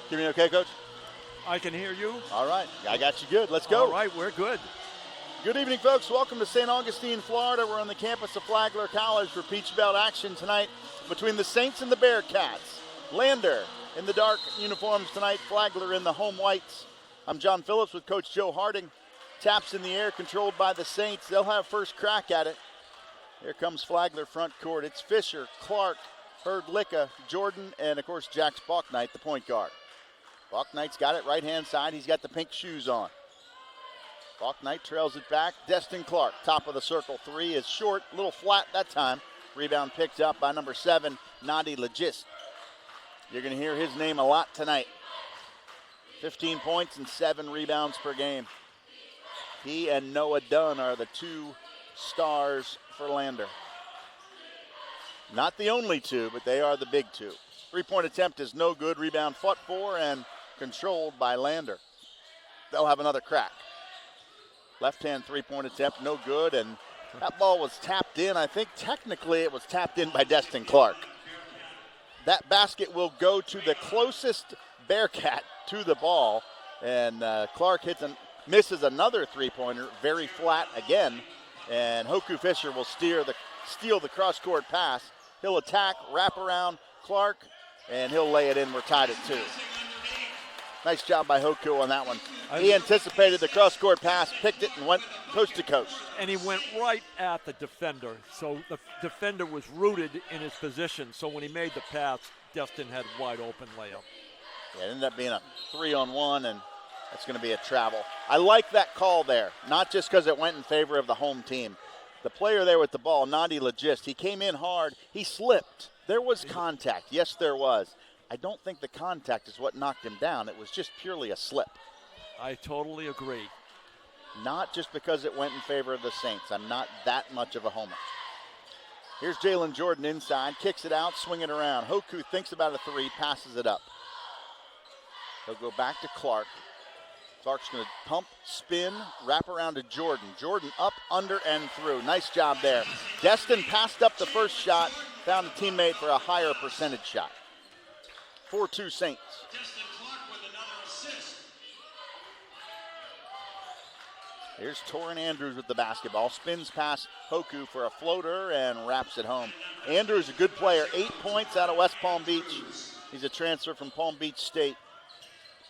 Hear me okay, Coach? I can hear you. All right. I got you good. Let's go. All right, we're good. Good evening, folks. Welcome to St. Augustine, Florida. We're on the campus of Flagler College for Peach Belt action tonight between the Saints and the Bearcats. Lander in the dark uniforms tonight, Flagler in the home whites. I'm John Phillips with Coach Joe Harding. Taps in the air controlled by the Saints. They'll have first crack at it. Here comes Flagler front court. It's Fisher, Clark, Herdlicka, Jordan, and of course Jax Bauchnight, the point guard. Bauchnight's got it right-hand side. He's got the pink shoes on. Bauchnight trails it back. Destin Clark, top of the circle. Three is short, a little flat that time. Rebound picked up by number 7, Nadi Legist. You're going to hear his name a lot tonight. 15 points and 7 rebounds per game. He and Noah Dunn are the two stars for Lander. Not the only two, but they are the big two. Three-point attempt is no good. Rebound fought for and controlled by Lander. They'll have another crack. Left-hand three-point attempt, no good, and that ball was tapped in. I think technically it was tapped in by Destin Clark. That basket will go to the closest Bearcat to the ball, and Clark misses another three-pointer, very flat again, and Hoku Fisher will steal the cross-court pass. He'll attack, wrap around Clark, and he'll lay it in. We're tied at 2. Nice job by Hoku on that one. He anticipated the cross-court pass, picked it, and went coast to coast. And he went right at the defender. So the defender was rooted in his position. So when he made the pass, Destin had wide open layup. Yeah, it ended up being a 3-on-1, and that's going to be a travel. I like that call there, not just because it went in favor of the home team. The player there with the ball, Nadi Legist, he came in hard. He slipped. There was contact. Yes, there was. I don't think the contact is what knocked him down. It was just purely a slip. I totally agree. Not just because it went in favor of the Saints. I'm not that much of a homer. Here's Jalen Jordan inside, kicks it out, swing it around. Hoku thinks about a three, passes it up. He'll go back to Clark. Clark's going to pump, spin, wrap around to Jordan. Jordan up, under, and through. Nice job there. Destin passed up the first shot, found a teammate for a higher percentage shot. 4-2 Saints. Here's Torrin Andrews with the basketball. Spins past Hoku for a floater and wraps it home. Andrews, a good player. 8 points out of West Palm Beach. He's a transfer from Palm Beach State.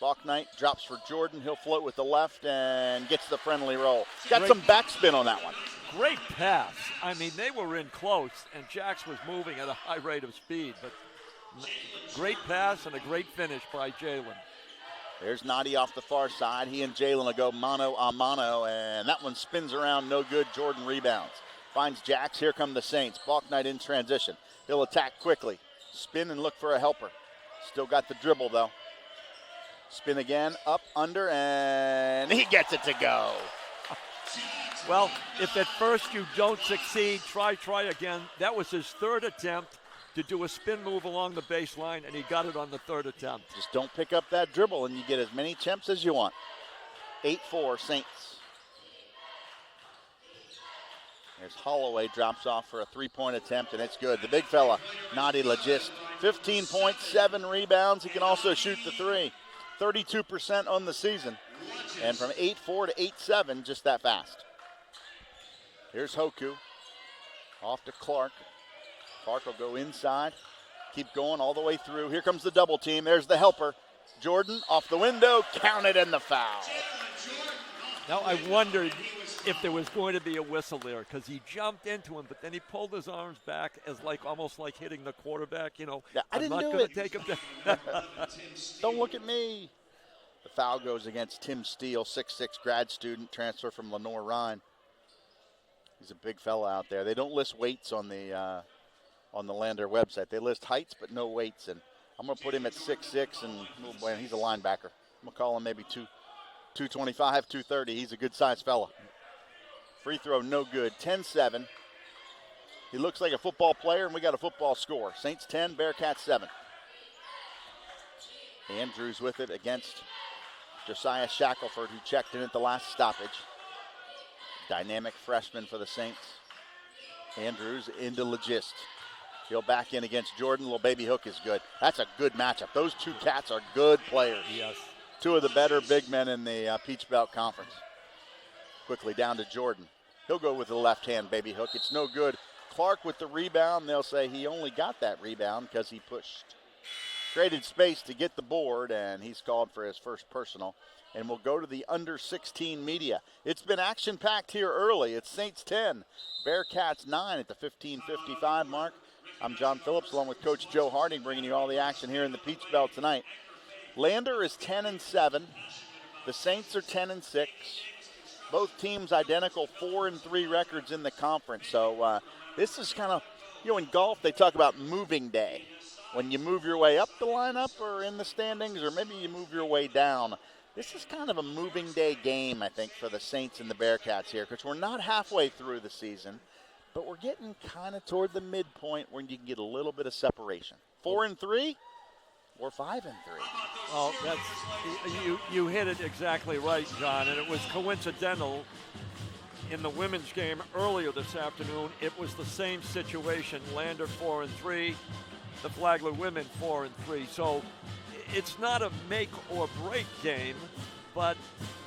Bauchnight drops for Jordan. He'll float with the left and gets the friendly roll. Got some backspin on that one. Great pass. I mean, they were in close, and Jax was moving at a high rate of speed. But great pass and a great finish by Jalen. There's Nadi off the far side. He and Jalen will go mano a mano, and that one spins around, no good. Jordan rebounds. Finds Jax. Here come the Saints. Bauchnight in transition. He'll attack quickly. Spin and look for a helper. Still got the dribble, though. Spin again, up, under, and he gets it to go. Well, if at first you don't succeed, try again. That was his third attempt to do a spin move along the baseline, and he got it on the third attempt. Just don't pick up that dribble, and you get as many attempts as you want. 8-4 Saints. There's Holloway, drops off for a three-point attempt, and it's good. The big fella, Nadi Legist, 15 points, 7 rebounds. He can also shoot the three. 32% on the season. And from 8-4 to 8-7, just that fast. Here's Hoku. Off to Clark. Clark will go inside. Keep going all the way through. Here comes the double team. There's the helper. Jordan off the window. Counted and the foul. Now I wondered if there was going to be a whistle there because he jumped into him, but then he pulled his arms back as almost like hitting the quarterback. You know, yeah, I'm not going to take him down. Don't look at me. The foul goes against Tim Steele, 6'6" grad student, transfer from Lenore-Rhine. He's a big fella out there. They don't list weights on the Lander website. They list heights but no weights, and I'm going to put him at 6'6", and oh boy, he's a linebacker. I'm going to call him maybe 225, 230. He's a good-sized fella. Free throw, no good. 10-7. He looks like a football player, and we got a football score. Saints 10, Bearcats 7. Andrews with it against Josiah Shackelford, who checked in at the last stoppage. Dynamic freshman for the Saints. Andrews into Legist. He'll back in against Jordan. Little baby hook is good. That's a good matchup. Those two cats are good players. Yes. Two of the better big men in the Peach Belt Conference. Quickly down to Jordan. He'll go with the left-hand baby hook. It's no good. Clark with the rebound. They'll say he only got that rebound because he pushed. Created space to get the board, and he's called for his first personal. And we'll go to the under-16 media. It's been action-packed here early. It's Saints 10, Bearcats 9 at the 15:55 mark. I'm John Phillips along with Coach Joe Harding bringing you all the action here in the Peach Belt tonight. Lander is 10-7. The Saints are 10-6. Both teams identical 4-3 records in the conference. So this is kind of, in golf they talk about moving day. When you move your way up the lineup or in the standings, or maybe you move your way down. This is kind of a moving day game, I think, for the Saints and the Bearcats here, because we're not halfway through the season, but we're getting kind of toward the midpoint where you can get a little bit of separation. 4-3 or 5-3. Well, you hit it exactly right, John, and it was coincidental. In the women's game earlier this afternoon, it was the same situation. Lander 4-3, the Flagler women 4-3. So it's not a make or break game, but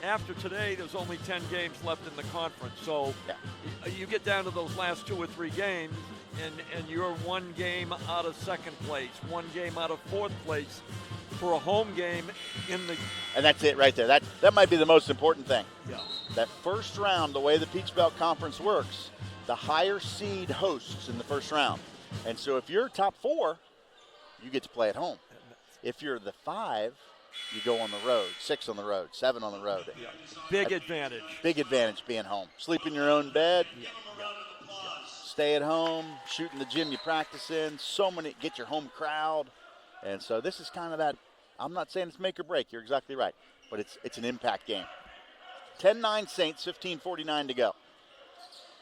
after today, there's only 10 games left in the conference. So you get down to those last 2 or 3 games, and you're 1 game out of second place, 1 game out of fourth place for a home game in the. And that's it right there. That might be the most important thing. Yeah. That first round, the way the Peach Belt Conference works, the higher seed hosts in the first round. And so if you're top 4, you get to play at home. If you're the 5, you go on the road, 6 on the road, 7 on the road. Yeah. Big advantage. Big advantage being home. Sleep in your own bed. Yeah. Stay at home, shoot in the gym you practice in. Get your home crowd. And so this is kind of that. I'm not saying it's make or break. You're exactly right. But it's an impact game. 10-9 Saints, 15:49 to go.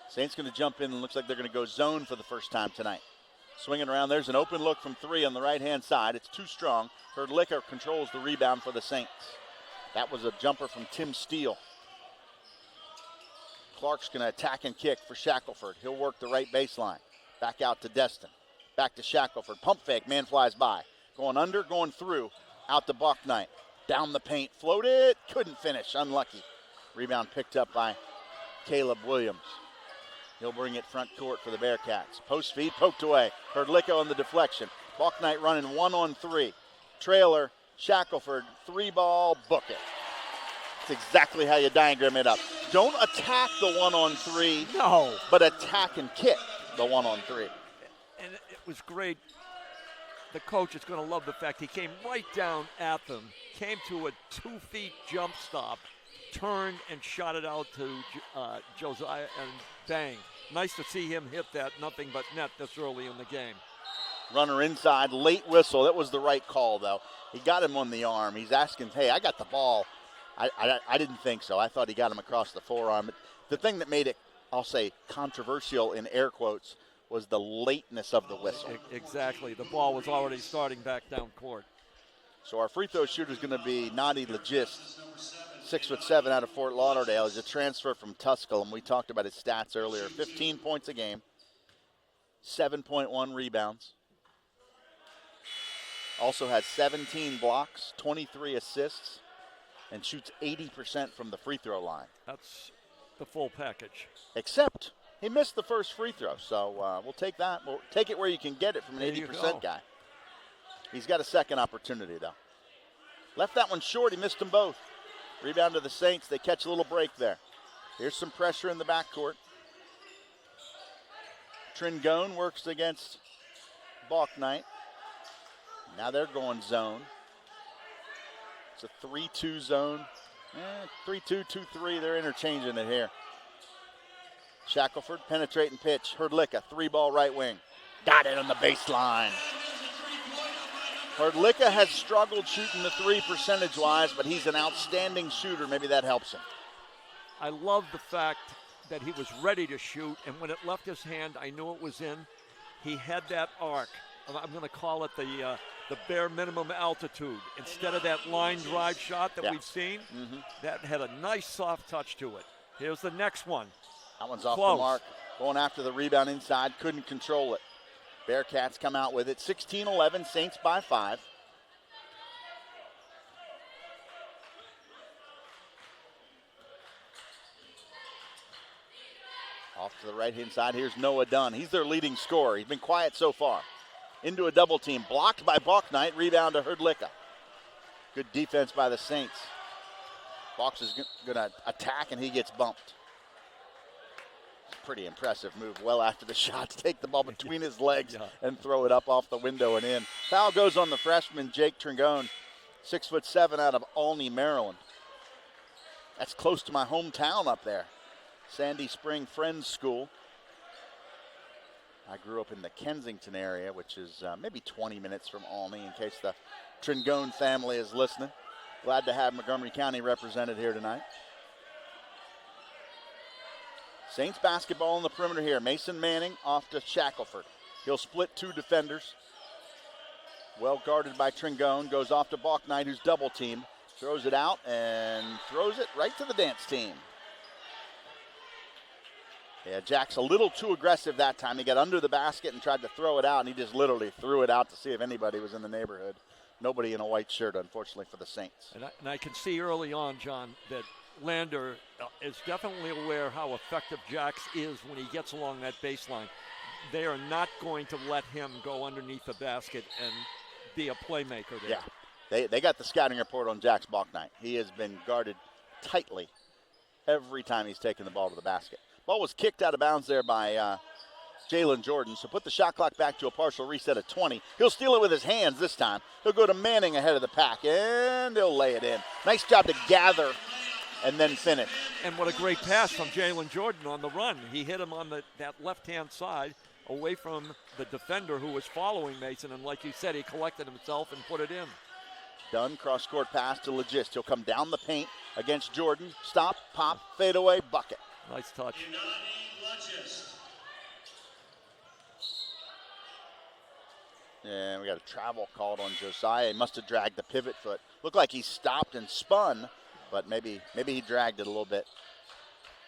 Saints going to jump in and looks like they're going to go zone for the first time tonight. Swinging around, there's an open look from 3 on the right-hand side. It's too strong. Herdlicka controls the rebound for the Saints. That was a jumper from Tim Steele. Clark's going to attack and kick for Shackelford. He'll work the right baseline. Back out to Destin. Back to Shackelford. Pump fake, man flies by. Going under, going through. Out to Bucknight. Down the paint, floated, couldn't finish, unlucky. Rebound picked up by Caleb Williams. He'll bring it front court for the Bearcats. Post feed, poked away. Herdlicka on the deflection. Bucknight running 1-on-3. Trailer, Shackelford, 3-ball, book it. That's exactly how you diagram it up. Don't attack the 1-on-3. No. But attack and kick the 1-on-3. And it was great. The coach is going to love the fact he came right down at them, came to a 2-feet jump stop, turned and shot it out to Josiah, and bang. Nice to see him hit that nothing but net this early in the game. Runner inside, late whistle. That was the right call, though. He got him on the arm. He's asking, hey, I got the ball. I didn't think so. I thought he got him across the forearm. But the thing that made it, I'll say, controversial in air quotes was the lateness of the whistle. Exactly. The ball was already starting back down court. So our free throw shooter is going to be Nadi Legist, 6'7" out of Fort Lauderdale. He's a transfer from Tusculum. We talked about his stats earlier. 15 points a game, 7.1 rebounds. Also has 17 blocks, 23 assists, and shoots 80% from the free throw line. That's the full package. Except he missed the first free throw, so we'll take that. We'll take it where you can get it from an 80% guy. He's got a second opportunity, though. Left that one short. He missed them both. Rebound to the Saints. They catch a little break there. Here's some pressure in the backcourt. Tringone works against Balknight. Now they're going zone. It's a 3-2 zone. 3-2, 2-3. They're interchanging it here. Shackelford, penetrating pitch. Herdlicka, 3-ball right wing. Got it on the baseline. Herdlicka has struggled shooting the 3 percentage-wise, but he's an outstanding shooter. Maybe that helps him. I love the fact that he was ready to shoot, and when it left his hand, I knew it was in. He had that arc. I'm going to call it the bare minimum altitude. Instead of that line drive shot that we've seen, that had a nice soft touch to it. Here's the next one. That one's off the mark. Going after the rebound inside, couldn't control it. Bearcats come out with it, 16-11, Saints by 5. Off to the right-hand side, here's Noah Dunn. He's their leading scorer. He's been quiet so far. Into a double team, blocked by Balknight, rebound to Herdlicka. Good defense by the Saints. Fox is going to attack, and he gets bumped. Pretty impressive move, well after the shot, to take the ball between his legs and throw it up off the window and in. Foul goes on the freshman, Jake Trengone, 6'7" out of Olney, Maryland. That's close to my hometown up there. Sandy Spring Friends School. I grew up in the Kensington area, which is maybe 20 minutes from Olney, in case the Trengone family is listening. Glad to have Montgomery County represented here tonight. Saints basketball on the perimeter here. Mason Manning off to Shackelford. He'll split 2 defenders. Well guarded by Trengone. Goes off to Balknight, who's double teamed. Throws it out and throws it right to the dance team. Yeah, Jack's a little too aggressive that time. He got under the basket and tried to throw it out, and he just literally threw it out to see if anybody was in the neighborhood. Nobody in a white shirt, unfortunately, for the Saints. And I can see early on, John, that Lander is definitely aware how effective Jax is when he gets along that baseline. They are not going to let him go underneath the basket and be a playmaker there. Yeah, they got the scouting report on Jax Balknight. He has been guarded tightly every time he's taken the ball to the basket. Ball was kicked out of bounds there by Jalen Jordan, so put the shot clock back to a partial reset at 20. He'll steal it with his hands this time. He'll go to Manning ahead of the pack, and he'll lay it in. Nice job to gather and then finish. And what a great pass from Jalen Jordan on the run. He hit him on that left-hand side away from the defender who was following Mason, and like you said, he collected himself and put it in. Dunn, cross-court pass to Legist. He'll come down the paint against Jordan. Stop, pop, fade away, bucket. Nice touch. And we got a travel called on Josiah. He must have dragged the pivot foot. Looked like he stopped and spun, but maybe he dragged it a little bit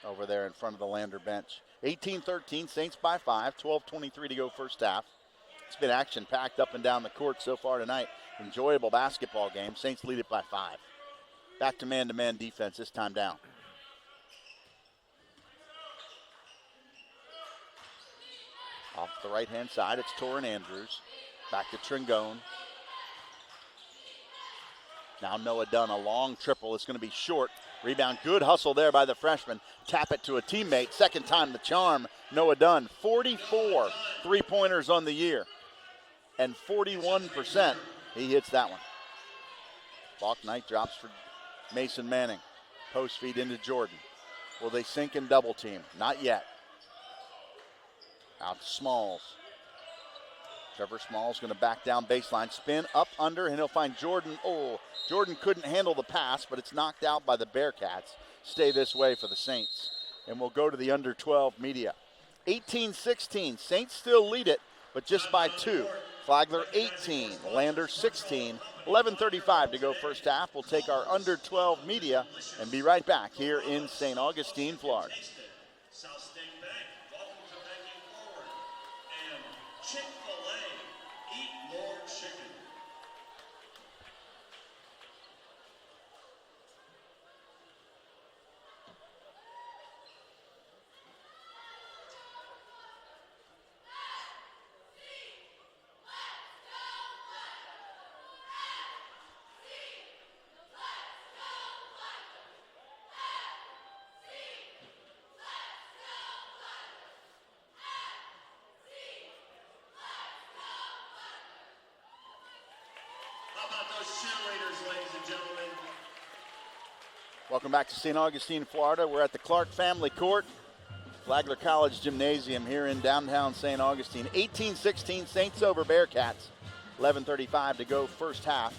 over there in front of the Lander bench. 18-13, Saints by 5, 12:23 to go first half. It's been action-packed up and down the court so far tonight. Enjoyable basketball game. Saints lead it by 5. Back to man-to-man defense, this time down. Off the right-hand side, it's Torrin Andrews. Back to Trengone. Now Noah Dunn, a long triple. It's going to be short. Rebound, good hustle there by the freshman. Tap it to a teammate. Second time the charm, Noah Dunn. 44 three-pointers on the year. And 41%, he hits that one. Balknight drops for Mason Manning. Post feed into Jordan. Will they sink and double team? Not yet. Out to Smalls. Trevor Smalls going to back down baseline. Spin up under, and he'll find Jordan. Oh, Jordan couldn't handle the pass, but it's knocked out by the Bearcats. Stay this way for the Saints. And we'll go to the under 12 media. 18-16. Saints still lead it, but just by 2. Flagler 18, Lander 16. 11:35 to go first half. We'll take our under 12 media and be right back here in St. Augustine, Florida. Chick-fil-A, eat more chicken. Welcome back to St. Augustine, Florida. We're at the Clark Family Court, Flagler College Gymnasium here in downtown St. Augustine. 18-16, Saints over Bearcats. 11:35 to go first half.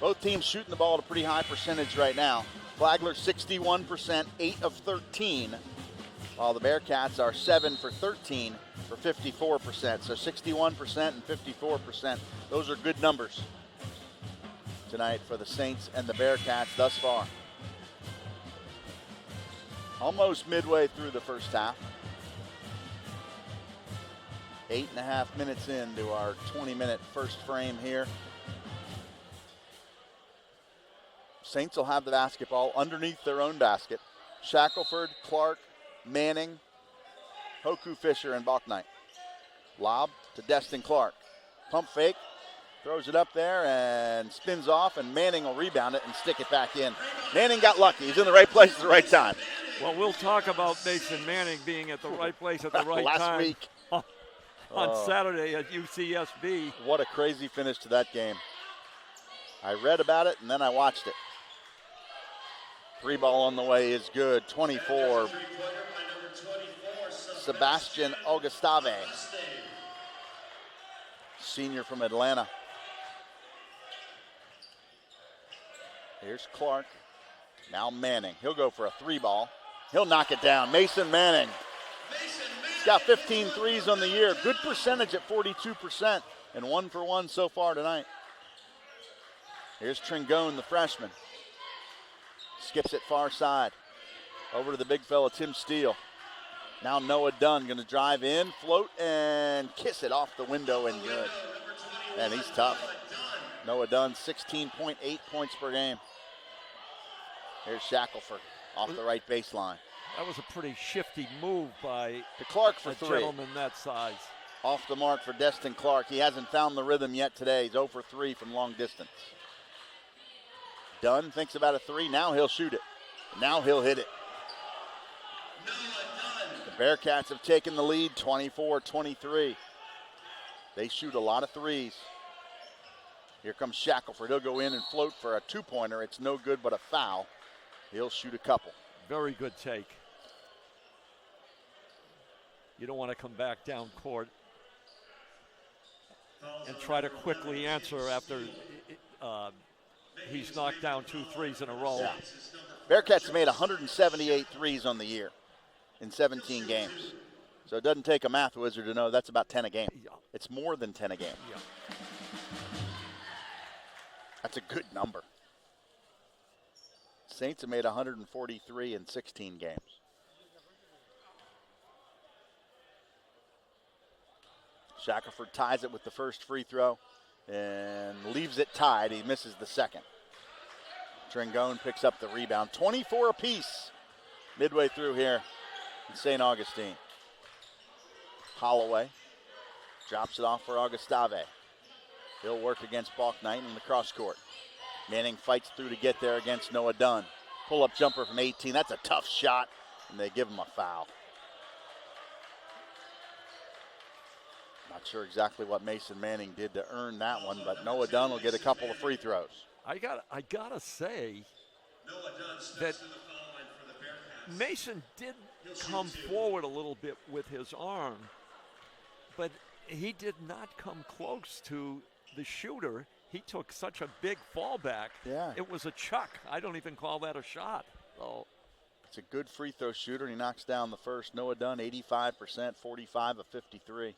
Both teams shooting the ball at a pretty high percentage right now. Flagler 61%, 8 of 13, while the Bearcats are 7 for 13 for 54%. So 61% and 54%. Those are good numbers tonight for the Saints and the Bearcats thus far. Almost midway through the first half. 8.5 minutes into our 20-minute first frame here. Saints will have the basketball underneath their own basket. Shackelford, Clark, Manning, Hoku, Fisher, and Bachknight. Lob to Destin Clark. Pump fake, throws it up there and spins off, and Manning will rebound it and stick it back in. Manning got lucky. He's in the right place at the right time. Well, we'll talk about Mason Manning being at the right place at the right Last time. week. On Saturday at UCSB. What a crazy finish to that game. I read about it and then I watched it. 3 ball on the way is good. 24. Sebastian Augustave, senior from Atlanta. Here's Clark. Now Manning. He'll go for a 3 ball. He'll knock it down. Mason Manning. He's got 15 threes on the year. Good percentage at 42%, and 1 for 1 so far tonight. Here's Trengone, the freshman. Skips it far side. Over to the big fella, Tim Steele. Now Noah Dunn going to drive in, float, and kiss it off the window and good. And he's tough. Noah Dunn, 16.8 points per game. Here's Shackelford off the right baseline. That was a pretty shifty move by to Clark for a 3. Gentleman that size. Off the mark for Destin Clark. He hasn't found the rhythm yet today. He's 0 for 3 from long distance. Dunn thinks about a 3. Now he'll shoot it. Now he'll hit it. The Bearcats have taken the lead 24-23. They shoot a lot of threes. Here comes Shackelford. He'll go in and float for a 2-pointer. It's no good but a foul. He'll shoot a couple. Very good take. You don't want to come back down court and try to quickly answer after he's knocked down 2 threes in a row. Yeah. Bearcats made 178 threes on the year in 17 games. So it doesn't take a math wizard to know that's about 10 a game. Yeah. It's more than 10 a game. Yeah. That's a good number. Saints have made 143 in 16 games. Shackelford ties it with the first free throw and leaves it tied. He misses the second. Trengone picks up the rebound. 24 apiece midway through here in St. Augustine. Holloway drops it off for Augustave. He'll work against Bachknight in the cross court. Manning fights through to get there against Noah Dunn. Pull-up jumper from 18. That's a tough shot, and they give him a foul. Not sure exactly what Mason Manning did to earn that one, but Noah Dunn will get a couple of free throws. I gotta say that Mason did come forward a little bit with his arm, but he did not come close to the shooter. He took such a big fallback. Yeah. It was a chuck. I don't even call that a shot. So it's a good free throw shooter, and he knocks down the first. Noah Dunn, 85%, 45 of 53.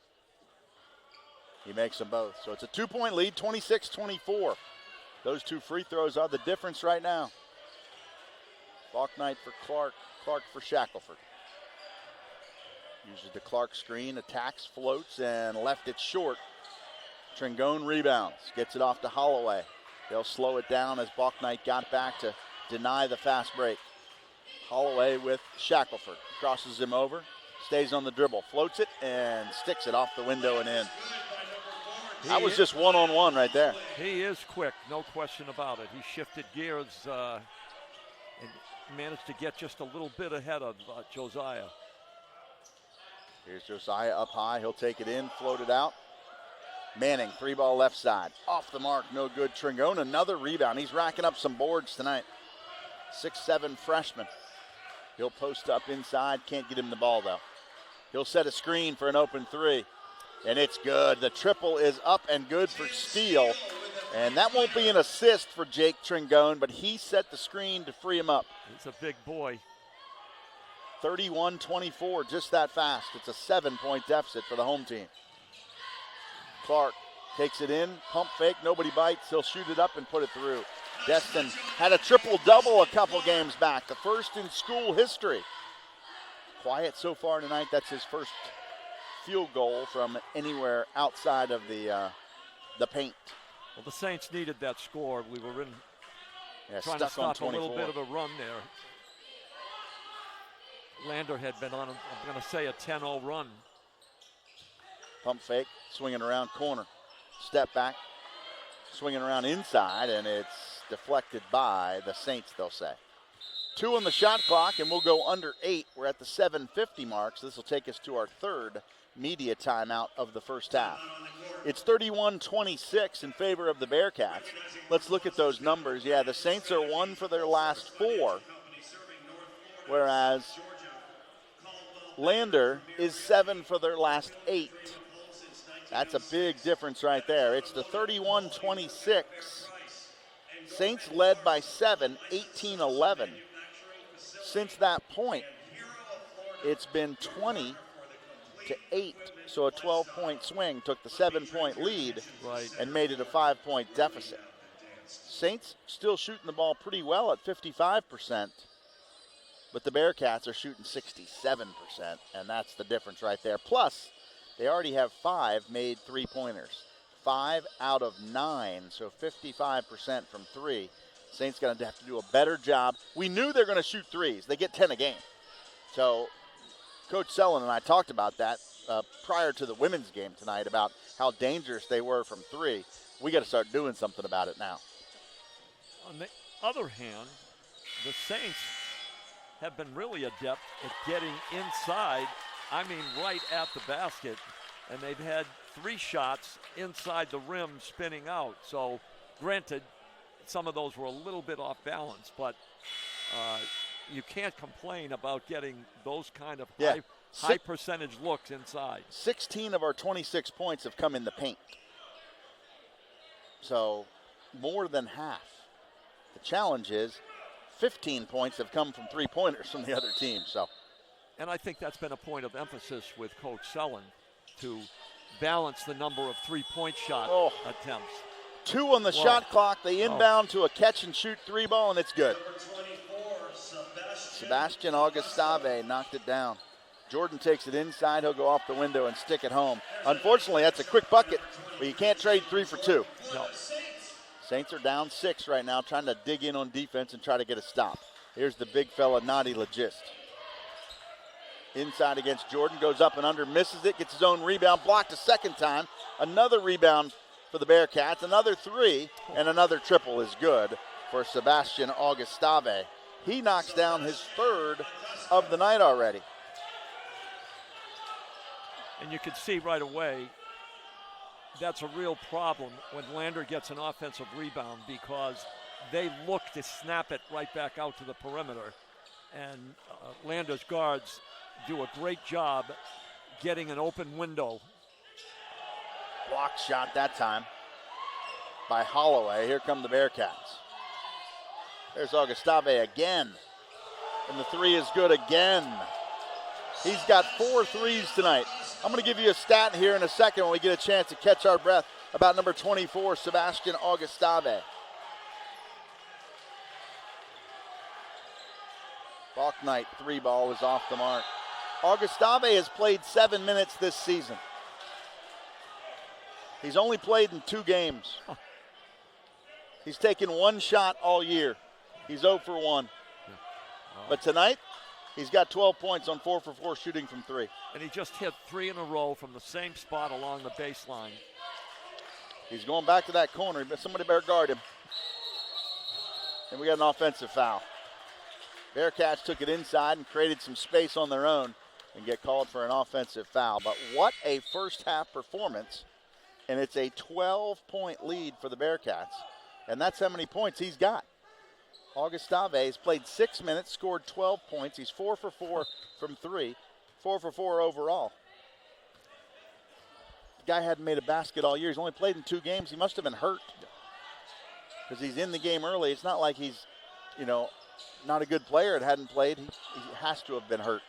He makes them both. So it's a 2-point lead, 26-24. Those 2 free throws are the difference right now. Bachknight for Clark, Clark for Shackelford. Uses the Clark screen, attacks, floats, and left it short. Trengone rebounds, gets it off to Holloway. They'll slow it down as Bachknight got back to deny the fast break. Holloway with Shackelford, crosses him over, stays on the dribble, floats it, and sticks it off the window and in. That was just one-on-one right there. He is quick, no question about it. He shifted gears and managed to get just a little bit ahead of Josiah. Here's Josiah up high. He'll take it in, float it out. Manning, 3-ball left side. Off the mark, no good. Trengone, another rebound. He's racking up some boards tonight. 6'7" freshman. He'll post up inside. Can't get him the ball, though. He'll set a screen for an open 3. And it's good. The triple is up and good for Steele. And that won't be an assist for Jake Trengone, but he set the screen to free him up. He's a big boy. 31-24, just that fast. It's a 7-point deficit for the home team. Clark takes it in, pump fake, nobody bites. He'll shoot it up and put it through. Destin had a triple-double a couple games back, the first in school history. Quiet so far tonight. That's his first field goal from anywhere outside of the paint. Well, the Saints needed that score. We were trying to stuck on stop a 24. little bit of a run there. Lander had been on, I'm going to say, a 10-0 run. Pump fake, swinging around corner. Step back, swinging around inside, and it's deflected by the Saints, they'll say. 2 on the shot clock, and we'll go under 8. We're at the 7:50 mark, so this will take us to our third media timeout of the first half. It's 31-26 in favor of the Bearcats. Let's look at those numbers. Yeah, the Saints are 1 for their last 4, whereas Lander is 7 for their last 8. That's a big difference right there. It's the 31-26. Saints led by 7, 18-11. Since that point, it's been 20-8. So a 12-point swing took the 7-point lead and made it a 5-point deficit. Saints still shooting the ball pretty well at 55%, but the Bearcats are shooting 67%, and that's the difference right there. Plus, they already have 5 made three-pointers. 5 out of 9, so 55% from 3. Saints going to have to do a better job. We knew they're going to shoot threes. They get 10 a game. So Coach Sellen and I talked about that prior to the women's game tonight about how dangerous they were from 3. We got to start doing something about it now. On the other hand, the Saints have been really adept at getting inside, I mean right at the basket, and they've had 3 shots inside the rim spinning out. So granted, some of those were a little bit off balance, but you can't complain about getting those kind of high percentage looks inside. 16 of our 26 points have come in the paint. So more than half. The challenge is 15 points have come from three-pointers from the other team. And I think that's been a point of emphasis with Coach Sellen to balance the number of three-point shot attempts. 2 on the shot clock. They inbound to a catch-and-shoot 3 ball, and it's good. Sebastian Augustave knocked it down. Jordan takes it inside. He'll go off the window and stick it home. Unfortunately, that's a quick bucket, but you can't trade 3 for 2. No. Saints are down 6 right now, trying to dig in on defense and try to get a stop. Here's the big fella, Nadi Legist. Inside against Jordan, goes up and under, misses it, gets his own rebound, blocked a second time. Another rebound for the Bearcats, another 3, and another triple is good for Sebastian Augustave. He knocks down his 3rd of the night already. And you can see right away that's a real problem when Lander gets an offensive rebound because they look to snap it right back out to the perimeter. And Lander's guards do a great job getting an open window. Blocked shot that time by Holloway. Here come the Bearcats. There's Augustave again. And the 3 is good again. He's got 4 threes tonight. I'm going to give you a stat here in a second when we get a chance to catch our breath about number 24, Sebastian Augustave. Balk Knight 3 ball was off the mark. Augustave has played 7 minutes this season. He's only played in 2 games. He's taken 1 shot all year. He's 0 for 1. But tonight, he's got 12 points on 4 for 4 shooting from 3. And he just hit 3 in a row from the same spot along the baseline. He's going back to that corner, but somebody better guard him. And we got an offensive foul. Bearcats took it inside and created some space on their own and get called for an offensive foul. But what a first half performance. And it's a 12-point lead for the Bearcats. And that's how many points he's got. Augustave has played 6 minutes, scored 12 points. He's 4 for 4 from 3, 4 for 4 overall. The guy hadn't made a basket all year. He's only played in 2 games. He must have been hurt because he's in the game early. It's not like he's, not a good player and hadn't played. He has to have been hurt.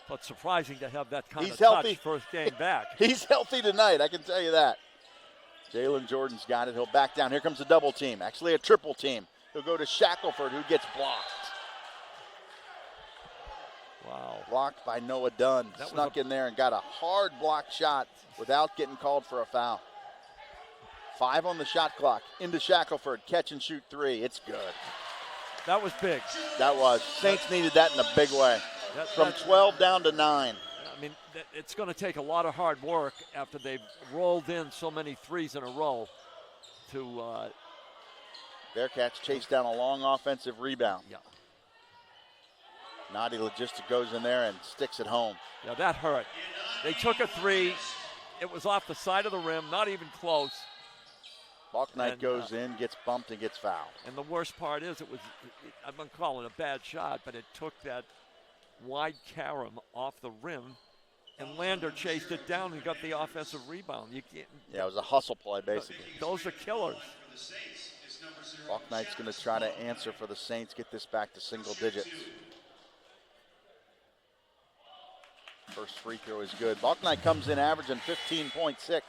But surprising to have that kind he's of healthy. Touch first game back. He's healthy tonight, I can tell you that. Jalen Jordan's got it. He'll back down. Here comes a double team, actually a triple team. He'll go to Shackelford, who gets blocked. Wow. Blocked by Noah Dunn. Snuck in there and got a hard block shot without getting called for a foul. 5 on the shot clock. Into Shackelford. Catch and shoot 3. It's good. That was big. That was. Saints needed that in a big way. From 12 down to 9. I mean, it's going to take a lot of hard work after they've rolled in so many threes in a row to Bearcats chase down a long offensive rebound. Yeah. Naughty Logistic goes in there and sticks it home. Yeah, that hurt. They took a 3. It was off the side of the rim, not even close. Balknight goes in, gets bumped, and gets fouled. And the worst part is I'm going to call it a bad shot, but it took that wide carom off the rim, and Lander chased it down and got the offensive rebound. You can't. Yeah, it was a hustle play, basically. Those are killers. Balknight's going to try to answer for the Saints, get this back to single digits. First free throw is good. Balknight comes in averaging 15.6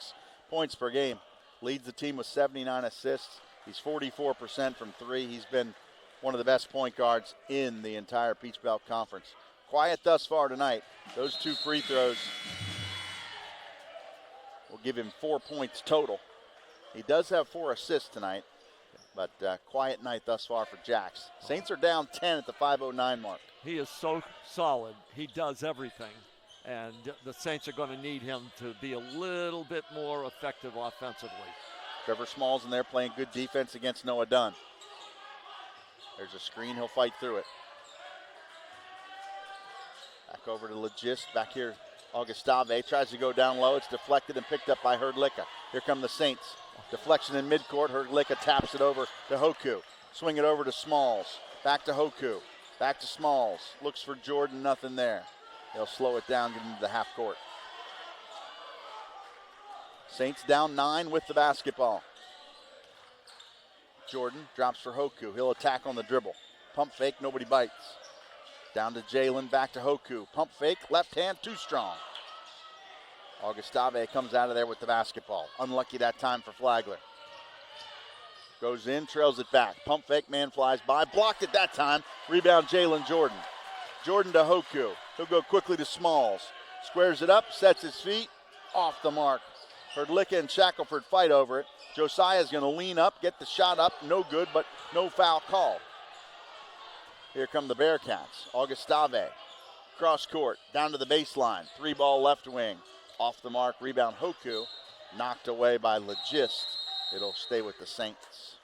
points per game. Leads the team with 79 assists. He's 44% from 3. He's been one of the best point guards in the entire Peach Belt Conference. Quiet thus far tonight. Those 2 free throws will give him 4 points total. He does have 4 assists tonight, but quiet night thus far for Jax. Saints are down 10 at the 5:09 mark. He is so solid. He does everything. And the Saints are going to need him to be a little bit more effective offensively. Trevor Smalls in there playing good defense against Noah Dunn. There's a screen, he'll fight through it. Back over to Legist, back here, Augustave tries to go down low. It's deflected and picked up by Herdlicka. Here come the Saints. Deflection in midcourt, Herdlicka taps it over to Hoku. Swing it over to Smalls. Back to Hoku. Back to Smalls. Looks for Jordan, nothing there. They'll slow it down, get into the half court. Saints down 9 with the basketball. Jordan drops for Hoku. He'll attack on the dribble. Pump fake, nobody bites. Down to Jalen, back to Hoku. Pump fake, left hand, too strong. Augustave comes out of there with the basketball. Unlucky that time for Flagler. Goes in, trails it back. Pump fake, man flies by. Blocked it that time. Rebound, Jalen Jordan. Jordan to Hoku. He'll go quickly to Smalls. Squares it up, sets his feet. Off the mark. Herdlicka and Shackelford fight over it. Josiah's going to lean up, get the shot up. No good, but no foul call. Here come the Bearcats. Augustave. Cross court, down to the baseline. 3-ball left wing. Off the mark, rebound Hoku. Knocked away by Legist. It'll stay with the Saints.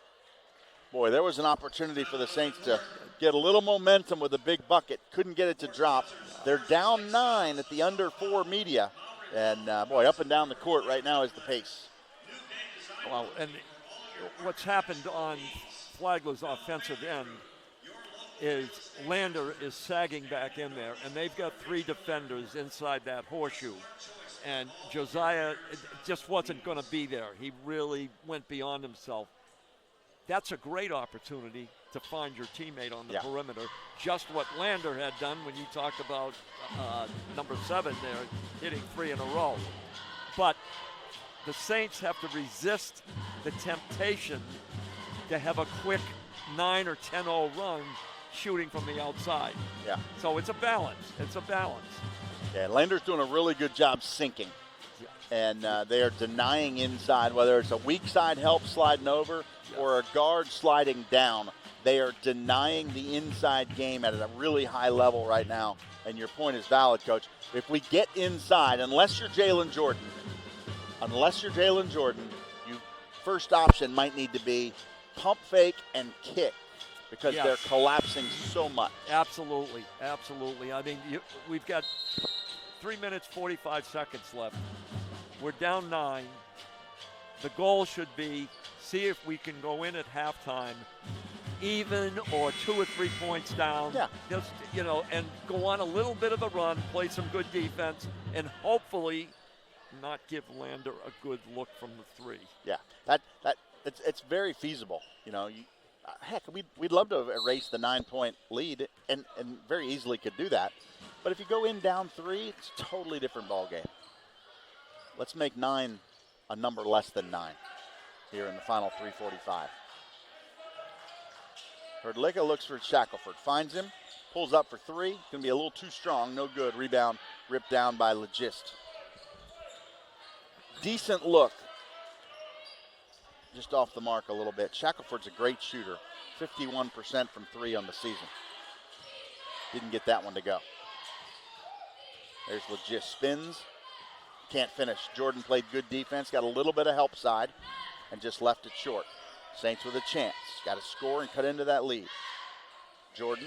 Boy, there was an opportunity for the Saints to get a little momentum with a big bucket. Couldn't get it to drop. They're down 9 at the under 4 media. And, boy, up and down the court right now is the pace. Well, and what's happened on Flagler's offensive end is Lander is sagging back in there, and they've got 3 defenders inside that horseshoe. And Josiah just wasn't going to be there. He really went beyond himself. That's a great opportunity to find your teammate on the perimeter. Just what Lander had done when you talked about number 7 there, hitting 3 in a row. But the Saints have to resist the temptation to have a quick 9 or 10-0 run shooting from the outside. Yeah. So it's a balance. It's a balance. Yeah, Lander's doing a really good job sinking. And they are denying inside, whether it's a weak side help sliding over or a guard sliding down. They are denying the inside game at a really high level right now. And your point is valid, Coach. If we get inside, unless you're Jalen Jordan, your first option might need to be pump fake and kick because they're collapsing so much. Absolutely, absolutely. I mean, we've got 3 minutes, 45 seconds left. We're down 9. The goal should be see if we can go in at halftime even or 2 or 3 points down. Yeah. Just, and go on a little bit of a run, play some good defense, and hopefully not give Lander a good look from the 3. Yeah, it's very feasible. Heck, we'd love to erase the 9-point lead and very easily could do that. But if you go in down 3, it's a totally different ball game. Let's make 9 a number less than 9 here in the final 3:45. Herdlicka looks for Shackelford, finds him, Pulls up for three. Going to be a little too strong. No good. Rebound ripped down by Legist. Decent look. Just off the mark a little bit. Shackelford's a great shooter. 51% from three on the season. Didn't get that one to go. There's Legist. Spins. Can't finish. Jordan played good defense. Got a little bit of help side and just left it short. Saints with a chance. Got to score and cut into that lead. Jordan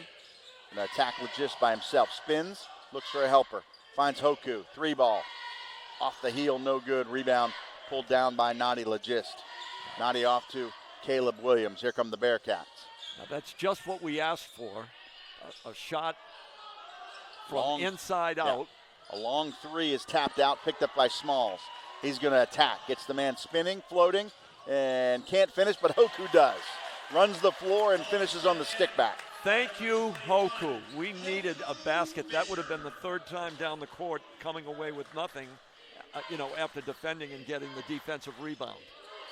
going to attack Legist by himself. Spins. Looks for a helper. Finds Hoku. Three ball. Off the heel. No good. Rebound pulled down by Nadi Legist. Nadi off to Caleb Williams. Here come the Bearcats. Now that's just what we asked for. A shot from inside out. A long three is tapped out, picked up by Smalls. He's going to attack. Gets the man spinning, floating, and can't finish, but Hoku does. Runs the floor and finishes on the stick back. Thank you, Hoku. We needed a basket. That would have been the third time down the court coming away with nothing, after defending and getting the defensive rebound.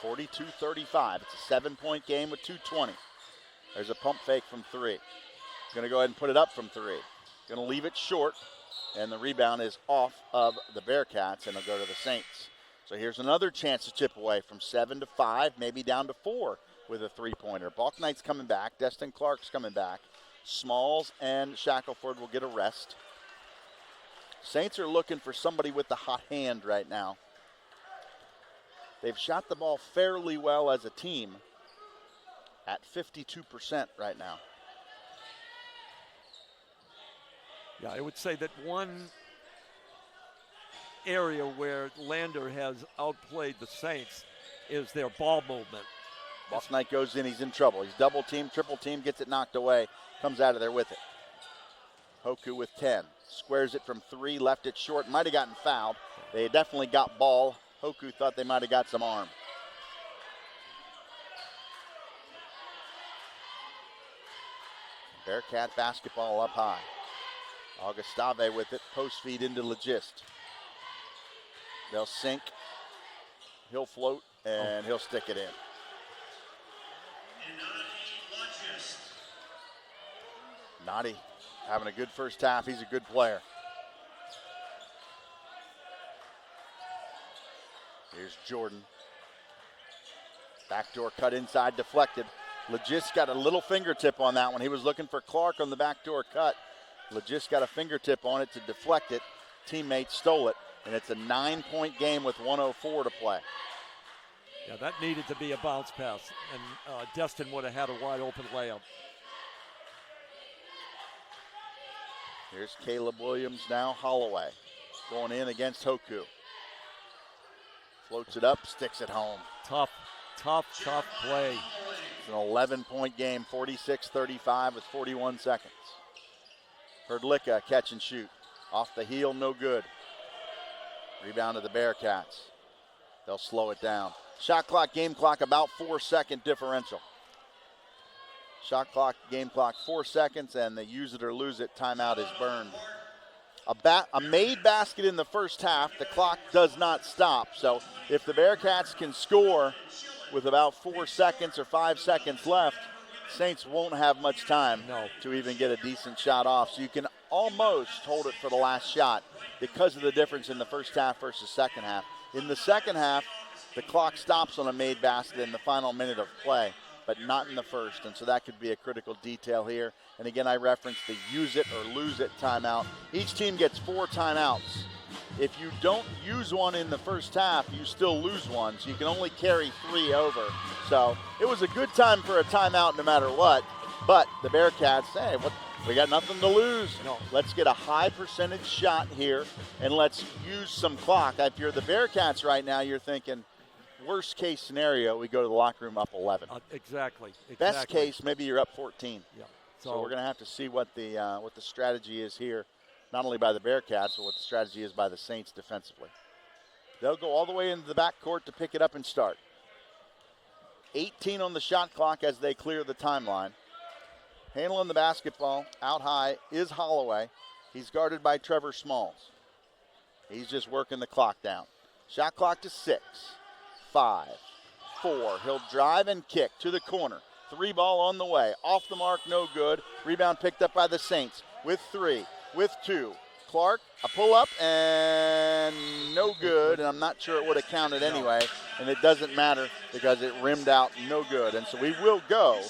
42-35. It's a 7-point game with 2:20. There's a pump fake from three. Going to go ahead and put it up from three. Going to leave it short, and the rebound is off of the Bearcats, and it'll go to the Saints. So here's another chance to chip away from 7 to 5, maybe down to 4 with a three-pointer. Balk Knight's coming back. Destin Clark's coming back. Smalls and Shackelford will get a rest. Saints are looking for somebody with the hot hand right now. They've shot the ball fairly well as a team at 52% right now. Yeah, I would say that one area where Lander has outplayed the Saints is their ball movement. Balk Knight goes in, he's in trouble. He's double team, triple team, gets it knocked away, comes out of there with it. Hoku with 10. Squares it from three, left it short, might have gotten fouled. They definitely got ball. Hoku thought they might have got some arm. Bearcat basketball up high. Augustave with it, post feed into Legist. They'll sink, he'll float, and he'll stick it in. Nadi having a good first half. He's a good player. Here's Jordan. Backdoor cut inside, deflected. Legist got a little fingertip on that one. He was looking for Clark on the backdoor cut. Legist got a fingertip on it to deflect it. Teammate stole it, and it's a 9-point game with 1:04 to play. Yeah, that needed to be a bounce pass, and Destin would have had a wide open layup. Here's Caleb Williams now, Holloway, going in against Hoku. Floats it up, sticks it home. Tough play. It's an 11-point game, 46-35 with 41 seconds. Herdlicka, catch and shoot. Off the heel, no good. Rebound to the Bearcats. They'll slow it down. Shot clock, game clock, about 4-second differential. Shot clock, game clock, 4 seconds, and the use it or lose it timeout is burned. A made basket in the first half, the clock does not stop. So if the Bearcats can score with about 4 seconds or 5 seconds left, Saints won't have much time to even get a decent shot off. So you can almost hold it for the last shot because of the difference in the first half versus second half. In the second half, the clock stops on a made basket in the final minute of play, but not in the first, and so that could be a critical detail here. And again, I referenced the use it or lose it timeout. Each team gets 4 timeouts. If you don't use one in the first half, you still lose one, so you can only carry 3 over. So it was a good time for a timeout no matter what, but the Bearcats, hey, we got nothing to lose. Let's get a high percentage shot here, and let's use some clock. If you're the Bearcats right now, you're thinking, worst case scenario, we go to the locker room up 11. Exactly. Best case, maybe you're up 14. Yeah. So we're going to have to see what the strategy is here, not only by the Bearcats, but what the strategy is by the Saints defensively. They'll go all the way into the backcourt to pick it up and start. 18 on the shot clock as they clear the timeline. Handling the basketball out high is Holloway. He's guarded by Trevor Smalls. He's just working the clock down. Shot clock to 6, 5, 4. He'll drive and kick to the corner. 3 ball on the way. Off the mark, no good. Rebound picked up by the Saints. with 3, with 2. Clark, a pull-up, and no good. And I'm not sure it would have counted anyway. And it doesn't matter because it rimmed out no good. And so we will go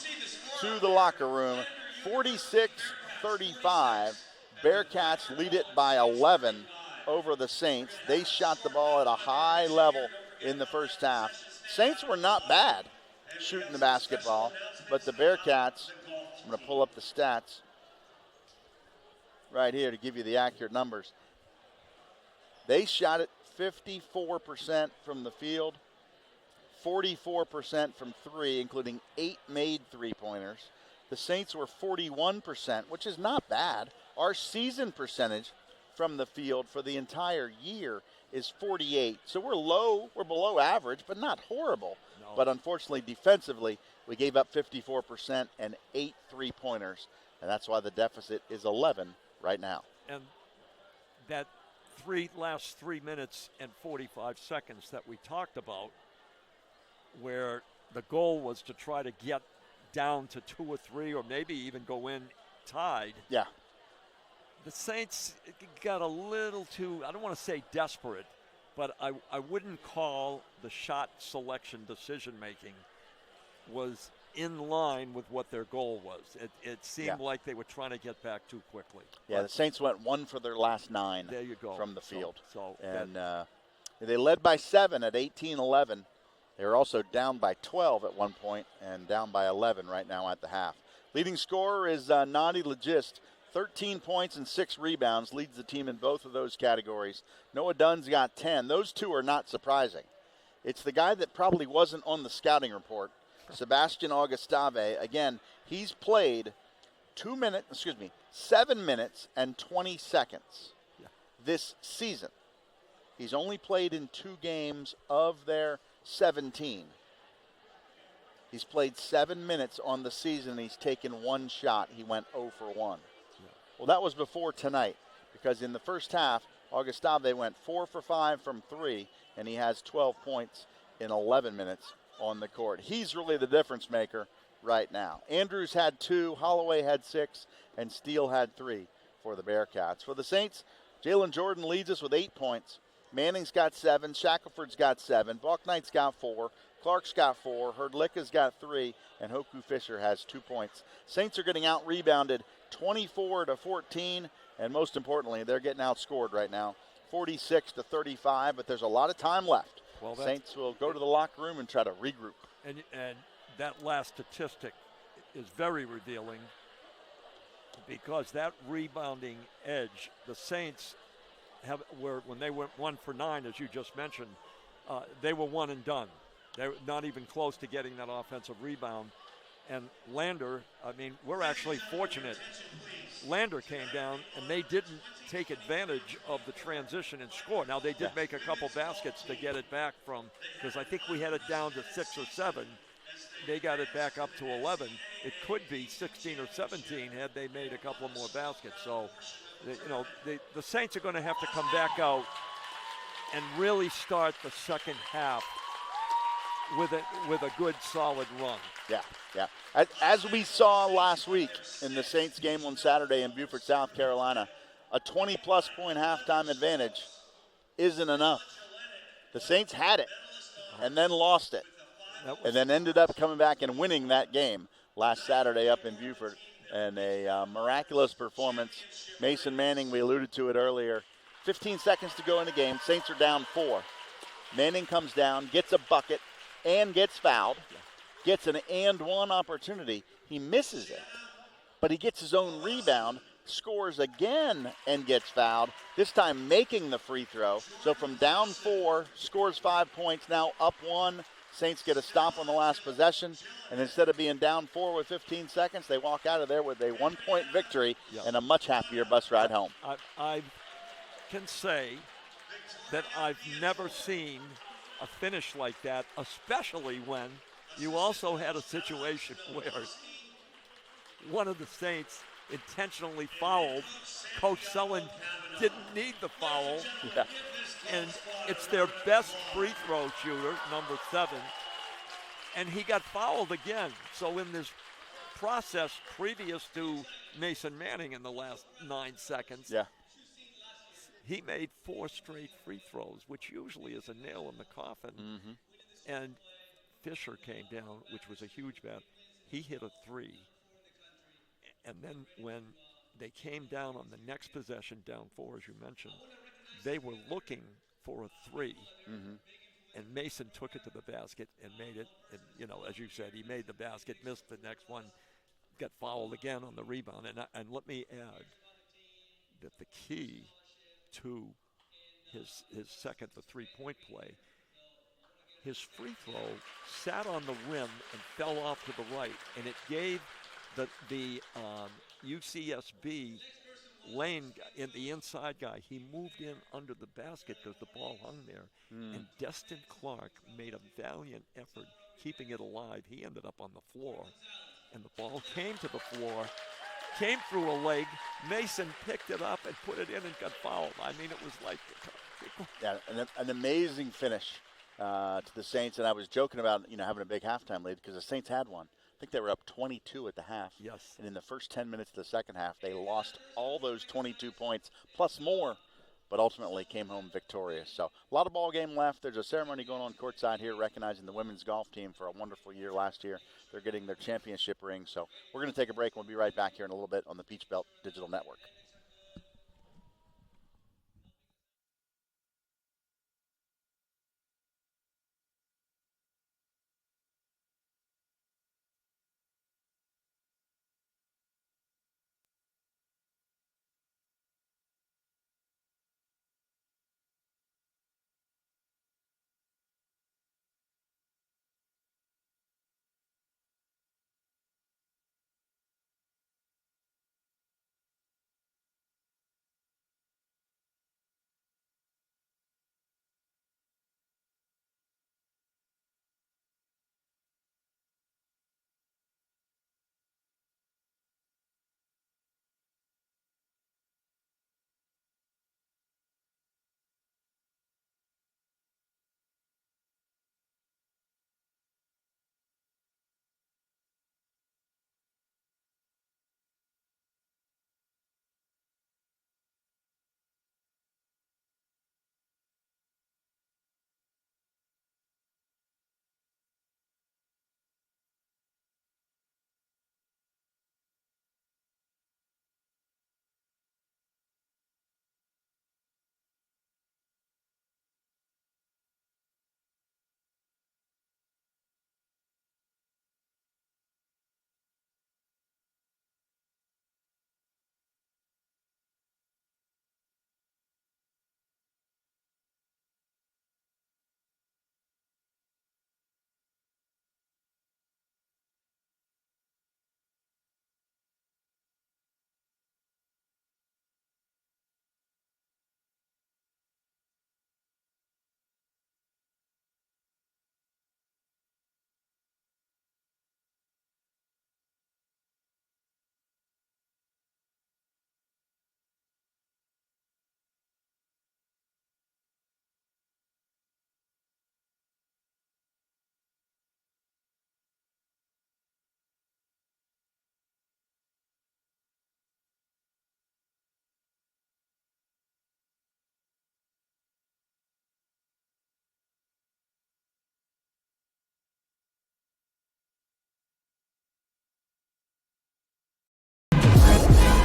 to the locker room. 46-35. Bearcats lead it by 11 over the Saints. They shot the ball at a high level in the first half. Saints were not bad shooting the basketball, but the Bearcats, I'm going to pull up the stats right here to give you the accurate numbers. They shot it 54% from the field, 44% from 3, including 8 made three-pointers. The Saints were 41%, which is not bad. Our season percentage from the field for the entire year is 48. So we're below average, but not horrible. No. But unfortunately, defensively, we gave up 54% and 8 three-pointers, and that's why the deficit is 11 right now. And that last 3 minutes and 45 seconds that we talked about, where the goal was to try to get down to 2 or 3 or maybe even go in tied. Yeah. The Saints got a little too, I don't want to say desperate, but I wouldn't call the shot selection decision-making was in line with what their goal was. It seemed like they were trying to get back too quickly. Yeah, the Saints went 1 for their last 9 there you go. from the field. And they led by 7 at 18-11. They were also down by 12 at one point and down by 11 right now at the half. Leading scorer is Nadi Legist, 13 points and 6 rebounds, leads the team in both of those categories. Noah Dunn's got 10. Those two are not surprising. It's the guy that probably wasn't on the scouting report, Sebastian Augustave. Again, he's played 7 minutes and 20 seconds this season. He's only played in 2 games of their 17. He's played 7 minutes on the season. He's taken 1 shot. He went 0 for 1. Well, that was before tonight, because in the first half, Augustave went 4 for 5 from 3, and he has 12 points in 11 minutes on the court. He's really the difference maker right now. Andrews had 2, Holloway had 6, and Steele had 3 for the Bearcats. For the Saints, Jalen Jordan leads us with 8 points. Manning's got 7, Shackelford's got 7, Balknight's got 4, Clark's got 4, Herdlicka's got 3, and Hoku Fisher has 2 points. Saints are getting out-rebounded 24-14, and most importantly, they're getting outscored right now, 46-35, but there's a lot of time left. Well, Saints will go to the locker room and try to regroup. And that last statistic is very revealing, because that rebounding edge, the Saints when they went 1 for 9, as you just mentioned, they were one and done. They were not even close to getting that offensive rebound. And Lander, we're actually fortunate. Lander came down, and they didn't take advantage of the transition and score. Now, they did make a couple baskets to get it back from, because I think we had it down to 6 or 7. They got it back up to 11. It could be 16 or 17 had they made a couple more baskets. So, the Saints are going to have to come back out and really start the second half with a good, solid run. Yeah. As we saw last week in the Saints game on Saturday in Beaufort, South Carolina, a 20-plus point halftime advantage isn't enough. The Saints had it and then lost it, and then ended up coming back and winning that game last Saturday up in Beaufort. And a miraculous performance. Mason Manning, we alluded to it earlier. 15 seconds to go in the game. Saints are down 4. Manning comes down, gets a bucket, and gets fouled. Gets an and one opportunity. He misses it, but he gets his own rebound, scores again, and gets fouled, this time making the free throw. So from down 4, scores 5 points, now up 1. Saints get a stop on the last possession, and instead of being down 4 with 15 seconds, they walk out of there with a 1-point victory and a much happier bus ride home. I can say that I've never seen a finish like that, especially when you also had a situation where one of the Saints intentionally fouled. Coach Sullen didn't need the foul. Yeah. And it's their best free throw shooter, number 7, and he got fouled again. So in this process previous to Mason Manning in the last 9 seconds. Yeah. He made 4 straight free throws, which usually is a nail in the coffin. And Fisher came down, which was a huge bet. He hit a 3. And then when they came down on the next possession, down 4, as you mentioned, they were looking for a 3. And Mason took it to the basket and made it. And, you know, as you said, he made the basket, missed the next one, got fouled again on the rebound. And let me add that the key to his second, the three-point play, his free throw sat on the rim and fell off to the right, and it gave the UCSB lane in the inside guy. He moved in under the basket because the ball hung there, and Destin Clark made a valiant effort keeping it alive. He ended up on the floor, and the ball came to the floor, came through a leg. Mason picked it up and put it in and got fouled. I mean, it was like an amazing finish to the Saints. And I was joking about having a big halftime lead because the Saints had one. I think they were up 22 at the half. Yes. And in the first 10 minutes of the second half, they lost all those 22 points plus more, but ultimately came home victorious. So a lot of ball game left. There's a ceremony going on courtside here recognizing the women's golf team for a wonderful year last year. They're getting their championship ring. So we're going to take a break, and we'll be right back here in a little bit on the Peach Belt Digital Network.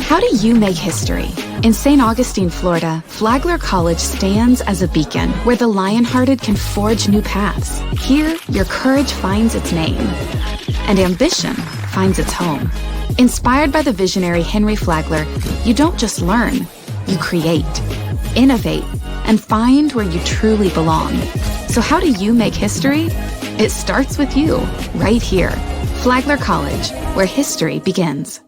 How do you make history? In St. Augustine, Florida, Flagler College stands as a beacon where the lion-hearted can forge new paths. Here, your courage finds its name, and ambition finds its home. Inspired by the visionary Henry Flagler, you don't just learn, you create, innovate, and find where you truly belong. So how do you make history? It starts with you, right here. Flagler College, where history begins.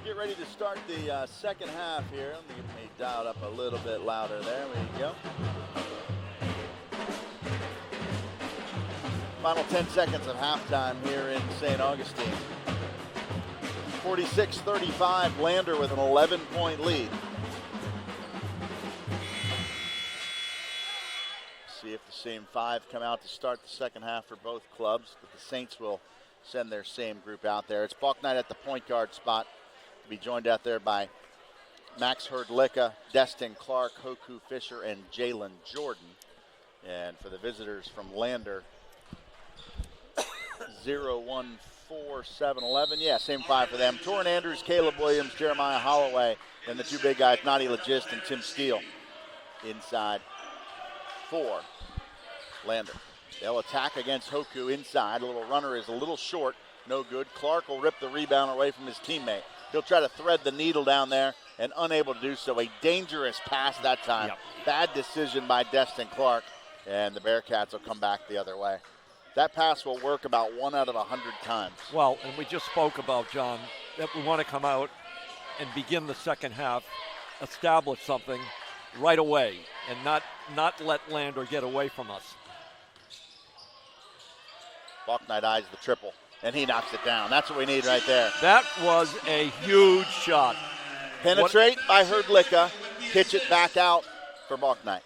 Get ready to start the second half here. Let me get me dialed up a little bit louder there. There you go. Final 10 seconds of halftime here in St. Augustine. 46-35, Lander with an 11-point lead. See if the same five come out to start the second half for both clubs, but the Saints will send their same group out there. It's Bucknight at the point guard spot. To be joined out there by Max Herdlicka, Destin Clark, Hoku Fisher, and Jalen Jordan. And for the visitors from Lander, 0-1-4-7-11. Yeah, same five for them. Torrin Andrews, Caleb Williams, Jeremiah Holloway, and the two big guys, Nadi Legist and Tim Steele, inside for Lander. They'll attack against Hoku inside. A little runner is a little short. No good. Clark will rip the rebound away from his teammate. He'll try to thread the needle down there and unable to do so. A dangerous pass that time. Yep. Bad decision by Destin Clark, and the Bearcats will come back the other way. That pass will work about 1 out of 100 times. Well, and we just spoke about, John, that we want to come out and begin the second half, establish something right away, and not let Lander get away from us. Bucknight eyes the triple, and he knocks it down. That's what we need right there. That was a huge shot. Penetrate by Herdlicka, pitch it back out for Bucknight.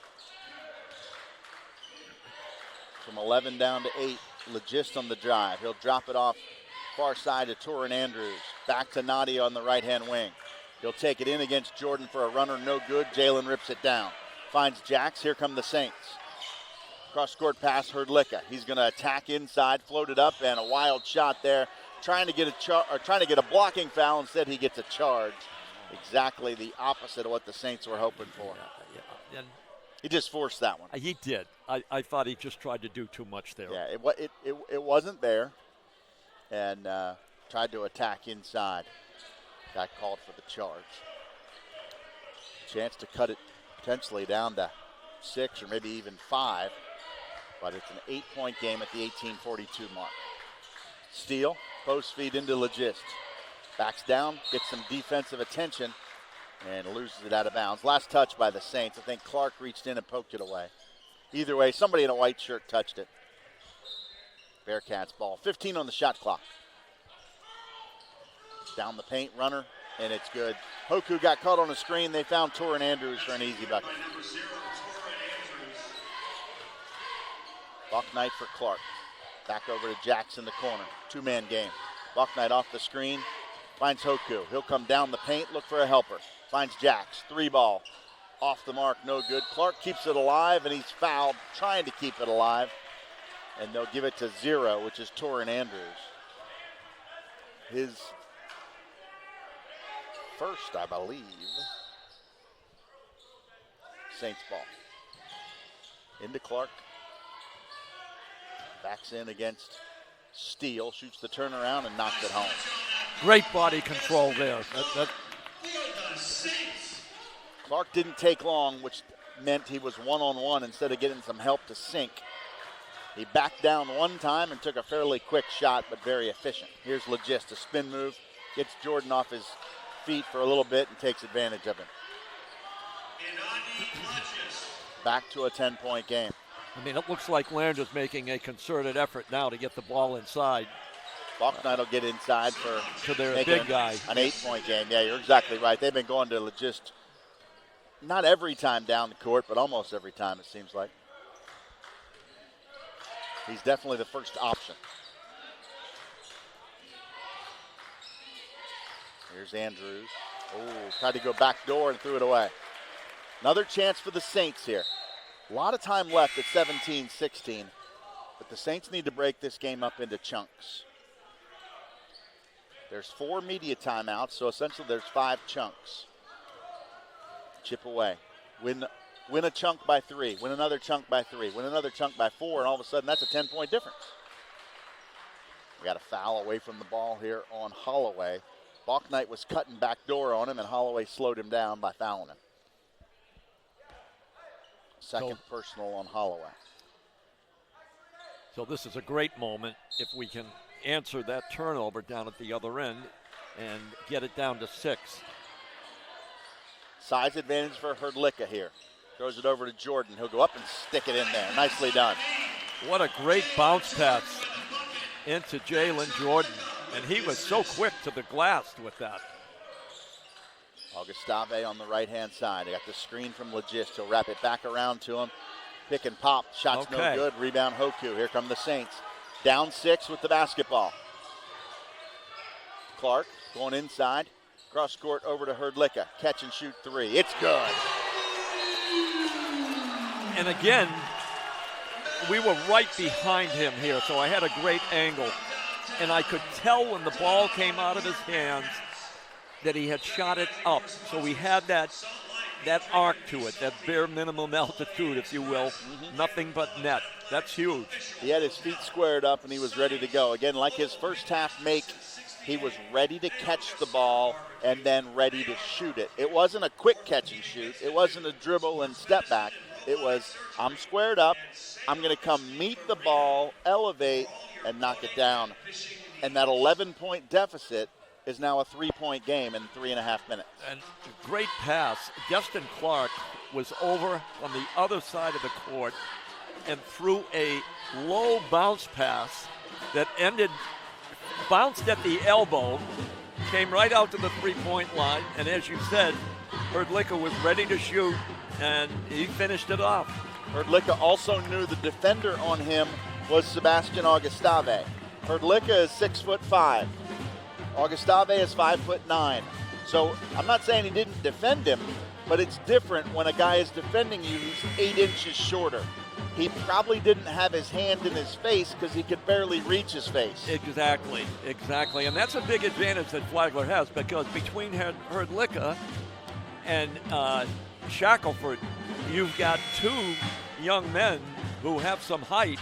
From 11 down to 8, Legist on the drive. He'll drop it off far side to Torrin Andrews. Back to Nadi on the right-hand wing. He'll take it in against Jordan for a runner, no good. Jalen rips it down. Finds Jax, here come the Saints. Cross-court pass, Herdlicka. He's going to attack inside, float it up, and a wild shot there. Trying to get a blocking foul. Instead, he gets a charge. Exactly the opposite of what the Saints were hoping for. Yeah. And he just forced that one. he did. I thought he just tried to do too much there. Yeah, it wasn't there, and tried to attack inside. Got called for the charge. Chance to cut it potentially down to 6 or maybe even 5, but it's an 8-point game at the 18:42 mark. Steele, post feed into Legist. Backs down, gets some defensive attention, and loses it out of bounds. Last touch by the Saints. I think Clark reached in and poked it away. Either way, somebody in a white shirt touched it. Bearcats ball. 15 on the shot clock. Down the paint, runner, and it's good. Hoku got caught on the screen. They found Torrin Andrews for an easy bucket. Bucknight for Clark. Back over to Jackson, the corner. Two-man game. Bucknight off the screen, finds Hoku. He'll come down the paint, look for a helper. Finds Jax, 3-ball. Off the mark, no good. Clark keeps it alive, and he's fouled, trying to keep it alive. And they'll give it to 0, which is Torrin Andrews. His first, I believe. Saints ball. Into Clark. Backs in against Steele, shoots the turnaround and knocks it home. Great body control there. Clark didn't take long, which meant he was one-on-one instead of getting some help to sink. He backed down one time and took a fairly quick shot, but very efficient. Here's Legist, a spin move, gets Jordan off his feet for a little bit and takes advantage of him. Back to a 10-point game. I mean, it looks like Lander's making a concerted effort now to get the ball inside. Bucknight will get inside to their making big guy. An 8-point game. Yeah, you're exactly right. They've been going to Legist not every time down the court, but almost every time it seems like. He's definitely the first option. Here's Andrews. Oh, tried to go back door and threw it away. Another chance for the Saints here. A lot of time left at 17-16, but the Saints need to break this game up into chunks. There's 4 media timeouts, so essentially there's 5 chunks. Chip away. Win a chunk by 3, win another chunk by 3, win another chunk by 4, and all of a sudden that's a 10-point difference. We got a foul away from the ball here on Holloway. Bucknight was cutting back door on him, and Holloway slowed him down by fouling him. Second personal on Holloway. So this is a great moment if we can answer that turnover down at the other end and get it down to 6. Size advantage for Hrdlicka here. Throws it over to Jordan. He'll go up and stick it in there. Nicely done. What a great bounce pass into Jalen Jordan. And he was so quick to the glass with that. Augustave on the right-hand side. They got the screen from Legist. He'll wrap it back around to him. Pick and pop. Shot's no good. Rebound Hoku. Here come the Saints. Down 6 with the basketball. Clark going inside. Cross court over to Hrdlicka. Catch and shoot 3. It's good. And again, we were right behind him here, so I had a great angle. And I could tell when the ball came out of his hands that he had shot it up. So we had that arc to it, that bare minimum altitude, if you will. Nothing but net. That's huge. He had his feet squared up and he was ready to go. Again, like his first half make, he was ready to catch the ball and then ready to shoot it. It wasn't a quick catch and shoot. It wasn't a dribble and step back. It was, I'm squared up, I'm going to come meet the ball, elevate, and knock it down. And that 11-point deficit is now a 3-point game in 3.5 minutes. And great pass. Justin Clark was over on the other side of the court and threw a low bounce pass that bounced at the elbow, came right out to the 3-point line, and as you said, Hrdlicka was ready to shoot, and he finished it off. Hrdlicka also knew the defender on him was Sebastian Augustave. Hrdlicka is 6'5". Augustave is 5'9". So I'm not saying he didn't defend him, but it's different when a guy is defending you who's 8 inches shorter. He probably didn't have his hand in his face because he could barely reach his face. Exactly. And that's a big advantage that Flagler has, because between Hrdlicka and Shackelford, you've got 2 young men who have some height,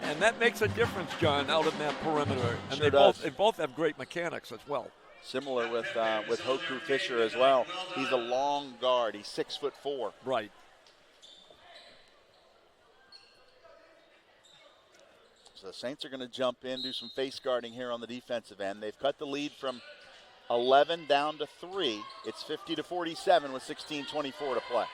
and that makes a difference, John, out in that perimeter. And sure they both have great mechanics as well. Similar with Hoku Fisher as well. He's a long guard. He's 6'4". Right. So the Saints are going to jump in, do some face guarding here on the defensive end. They've cut the lead from 11 down to 3. It's 50-47 with 16:24 to play.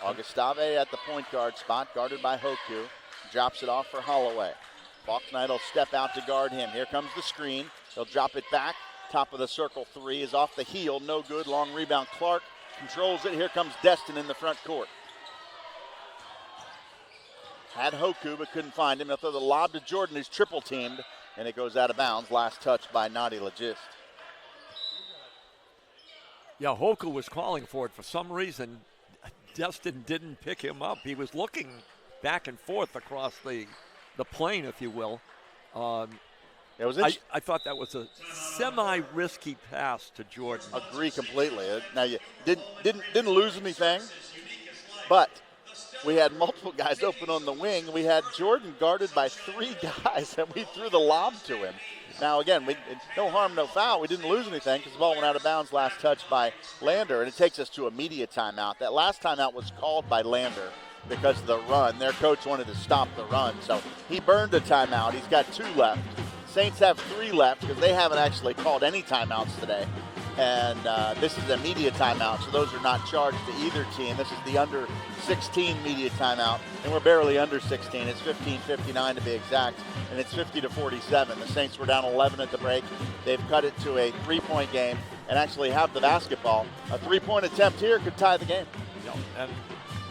Augustave at the point guard spot, guarded by Hoku. Drops it off for Holloway. Bucknight will step out to guard him. Here comes the screen. He'll drop it back. Top of the circle 3 is off the heel. No good. Long rebound. Clark controls it. Here comes Destin in the front court. Had Hoku but couldn't find him. He'll throw the lob to Jordan, who's triple teamed. and it goes out of bounds. Last touch by Nadi Legist. Yeah, Hoku was calling for it. For some reason, Destin didn't pick him up. He was looking back and forth across the plane, if you will. It was I thought that was a semi-risky pass to Jordan. Agree completely. Now you didn't lose anything, but we had multiple guys open on the wing. We had Jordan guarded by 3 guys, and we threw the lob to him. Now, again, no harm, no foul. We didn't lose anything because the ball went out of bounds, last touch by Lander, and it takes us to a media timeout. That last timeout was called by Lander because of the run. Their coach wanted to stop the run, so he burned a timeout. He's got 2 left. Saints have 3 left because they haven't actually called any timeouts today. And this is a media timeout, so those are not charged to either team. This is the under 16 media timeout, and we're barely under 16. It's 15:59 to be exact, and it's 50-47. The Saints were down 11 at the break. They've cut it to a 3-point game and actually have the basketball. A 3-point attempt here could tie the game.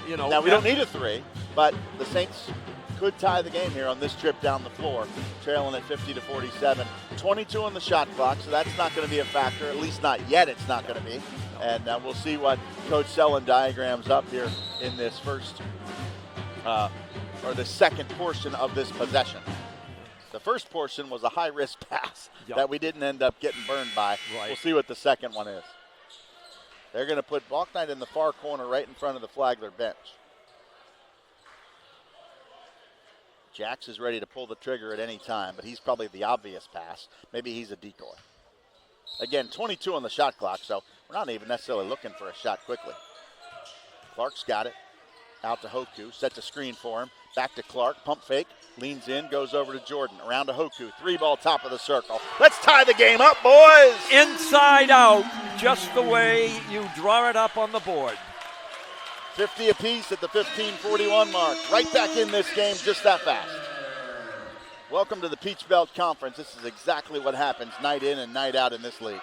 Now, we don't need a 3, but the Saints could tie the game here on this trip down the floor, trailing at 50-47. 22 on the shot clock, so that's not going to be a factor. At least not yet it's not going to be. And we'll see what Coach Sellen diagrams up here in this first or the second portion of this possession. The first portion was a high-risk pass that we didn't end up getting burned by. Right. We'll see what the second one is. They're going to put Balknight in the far corner right in front of the Flagler bench. Jax is ready to pull the trigger at any time, but he's probably the obvious pass. Maybe he's a decoy. Again, 22 on the shot clock, so we're not even necessarily looking for a shot quickly. Clark's got it. Out to Hoku, sets a screen for him. Back to Clark, pump fake, leans in, goes over to Jordan. Around to Hoku, 3-ball top of the circle. Let's tie the game up, boys! Inside out, just the way you draw it up on the board. 50 apiece at the 15:41 mark. Right back in this game just that fast. Welcome to the Peach Belt Conference. This is exactly what happens night in and night out in this league.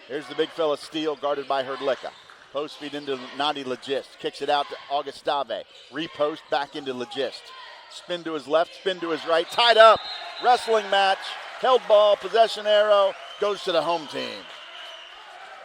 Here's the big fella steal guarded by Herdlicka. Post feed into Nadi Legist. Kicks it out to Augustave. Repost back into Legist. Spin to his left, spin to his right. Tied up. Wrestling match. Held ball, possession arrow. Goes to the home team.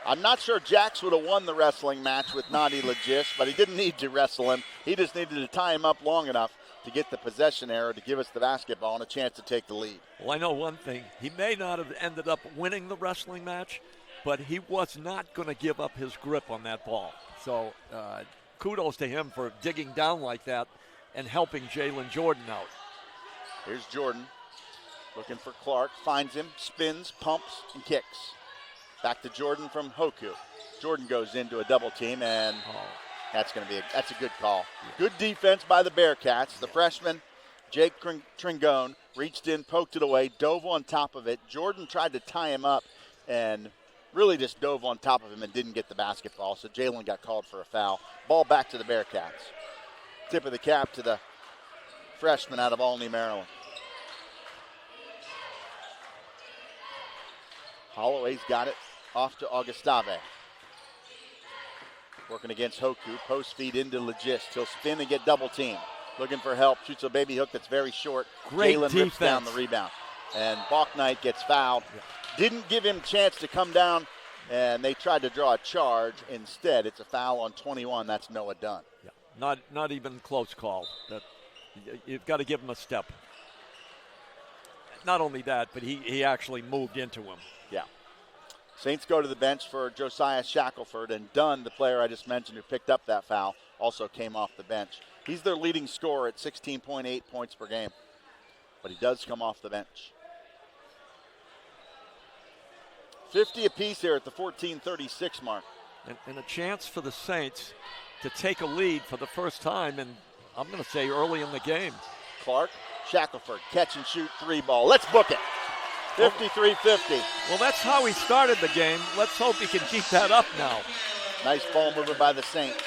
I'm not sure Jax would have won the wrestling match with Nadi Legist, but he didn't need to wrestle him. He just needed to tie him up long enough to get the possession arrow to give us the basketball and a chance to take the lead. Well, I know one thing. He may not have ended up winning the wrestling match, but he was not going to give up his grip on that ball. So kudos to him for digging down like that and helping Jalen Jordan out. Here's Jordan looking for Clark. Finds him, spins, pumps, and kicks. Back to Jordan from Hoku. Jordan goes into a double team, and that's a good call. Good defense by the Bearcats. The freshman, Jake Tringone, reached in, poked it away, dove on top of it. Jordan tried to tie him up and really just dove on top of him and didn't get the basketball, so Jalen got called for a foul. Ball back to the Bearcats. Tip of the cap to the freshman out of Albany, Maryland. Holloway's got it. Off to Augustave. Working against Hoku. Post feed into Legist. He'll spin and get double team. Looking for help. Shoots a baby hook that's very short. Great Jalen rips down the rebound. And Balknight gets fouled. Yeah. Didn't give him a chance to come down, and they tried to draw a charge. Instead, it's a foul on 21. That's Noah Dunn. Yeah. Not even close call. You've got to give him a step. Not only that, but he actually moved into him. Yeah. Saints go to the bench for Josiah Shackelford, and Dunn, the player I just mentioned who picked up that foul, also came off the bench. He's their leading scorer at 16.8 points per game, but he does come off the bench. 50 apiece here at the 14:36 mark. And a chance for the Saints to take a lead for the first time, and I'm going to say early in the game. Clark, Shackelford, catch and shoot 3-ball. Let's book it. 53-50. Well, that's how he started the game. Let's hope he can keep that up now. Nice ball movement by the Saints.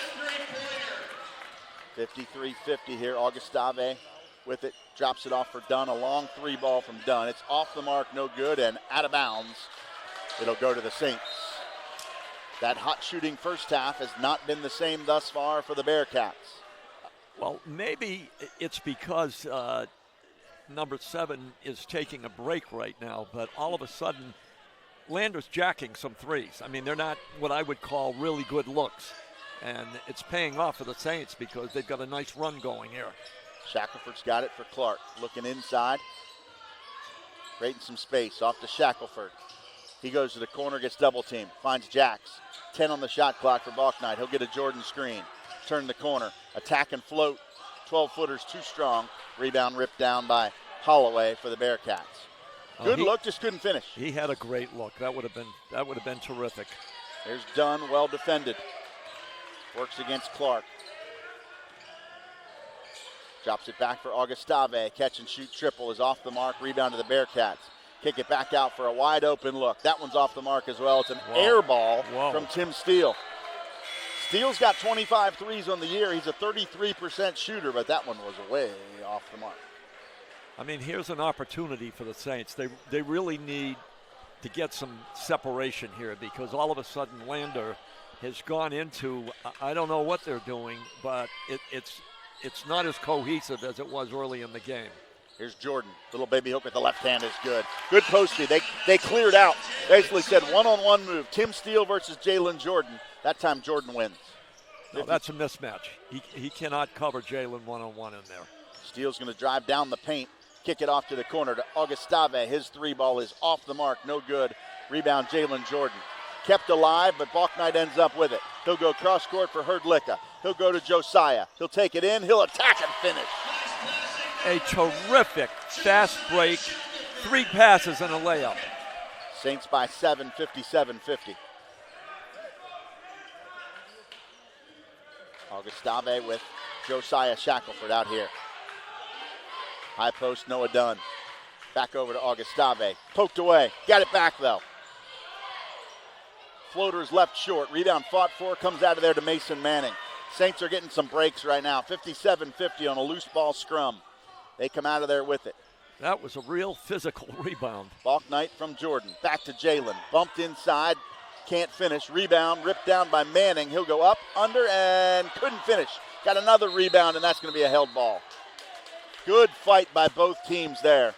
53-50 here. Augustave with it. Drops it off for Dunn. A long 3-ball from Dunn. It's off the mark, no good, and out of bounds. It'll go to the Saints. That hot shooting first half has not been the same thus far for the Bearcats. Well, maybe it's because number 7 is taking a break right now, but all of a sudden, Lander's jacking some threes. I mean, they're not what I would call really good looks. And it's paying off for the Saints because they've got a nice run going here. Shackelford's got it for Clark. Looking inside. Creating some space. Off to Shackelford. He goes to the corner, gets double teamed. Finds Jacks. 10 on the shot clock for Balknight. He'll get a Jordan screen. Turn the corner. Attack and float. 12-footers too strong. Rebound ripped down by Holloway for the Bearcats. Good look, just couldn't finish. He had a great look. That would have been terrific. There's Dunn, well defended. Works against Clark. Drops it back for Augustave. Catch and shoot triple is off the mark. Rebound to the Bearcats. Kick it back out for a wide open look. That one's off the mark as well. It's an air ball from Tim Steele. Steele's got 25 threes on the year. He's a 33% shooter, but that one was way off the mark. I mean, here's an opportunity for the Saints. They really need to get some separation here because all of a sudden Lander has gone into, I don't know what they're doing, but it's not as cohesive as it was early in the game. Here's Jordan. Little baby hook with the left hand is good. Good post feed. They cleared out. Basically said one-on-one move. Tim Steele versus Jalen Jordan. That time Jordan wins. No, that's a mismatch. He cannot cover Jalen one-on-one in there. Steele's going to drive down the paint. Kick it off to the corner to Augustave. His three ball is off the mark. No good. Rebound Jalen Jordan. Kept alive, but Balknight ends up with it. He'll go cross court for Herdlicka. He'll go to Josiah. He'll take it in. He'll attack and finish. A terrific fast break. 3 passes and a layup. Saints by 7, 57-50. Augustave with Josiah Shackelford out here. High post, Noah Dunn. Back over to Augustave. Poked away. Got it back, though. Floater's left short. Rebound fought for. Comes out of there to Mason Manning. Saints are getting some breaks right now. 57-50 on a loose ball scrum. They come out of there with it. That was a real physical rebound. Balknight from Jordan. Back to Jalen. Bumped inside. Can't finish. Rebound ripped down by Manning. He'll go up, under, and couldn't finish. Got another rebound, and that's going to be a held ball. Good fight by both teams there.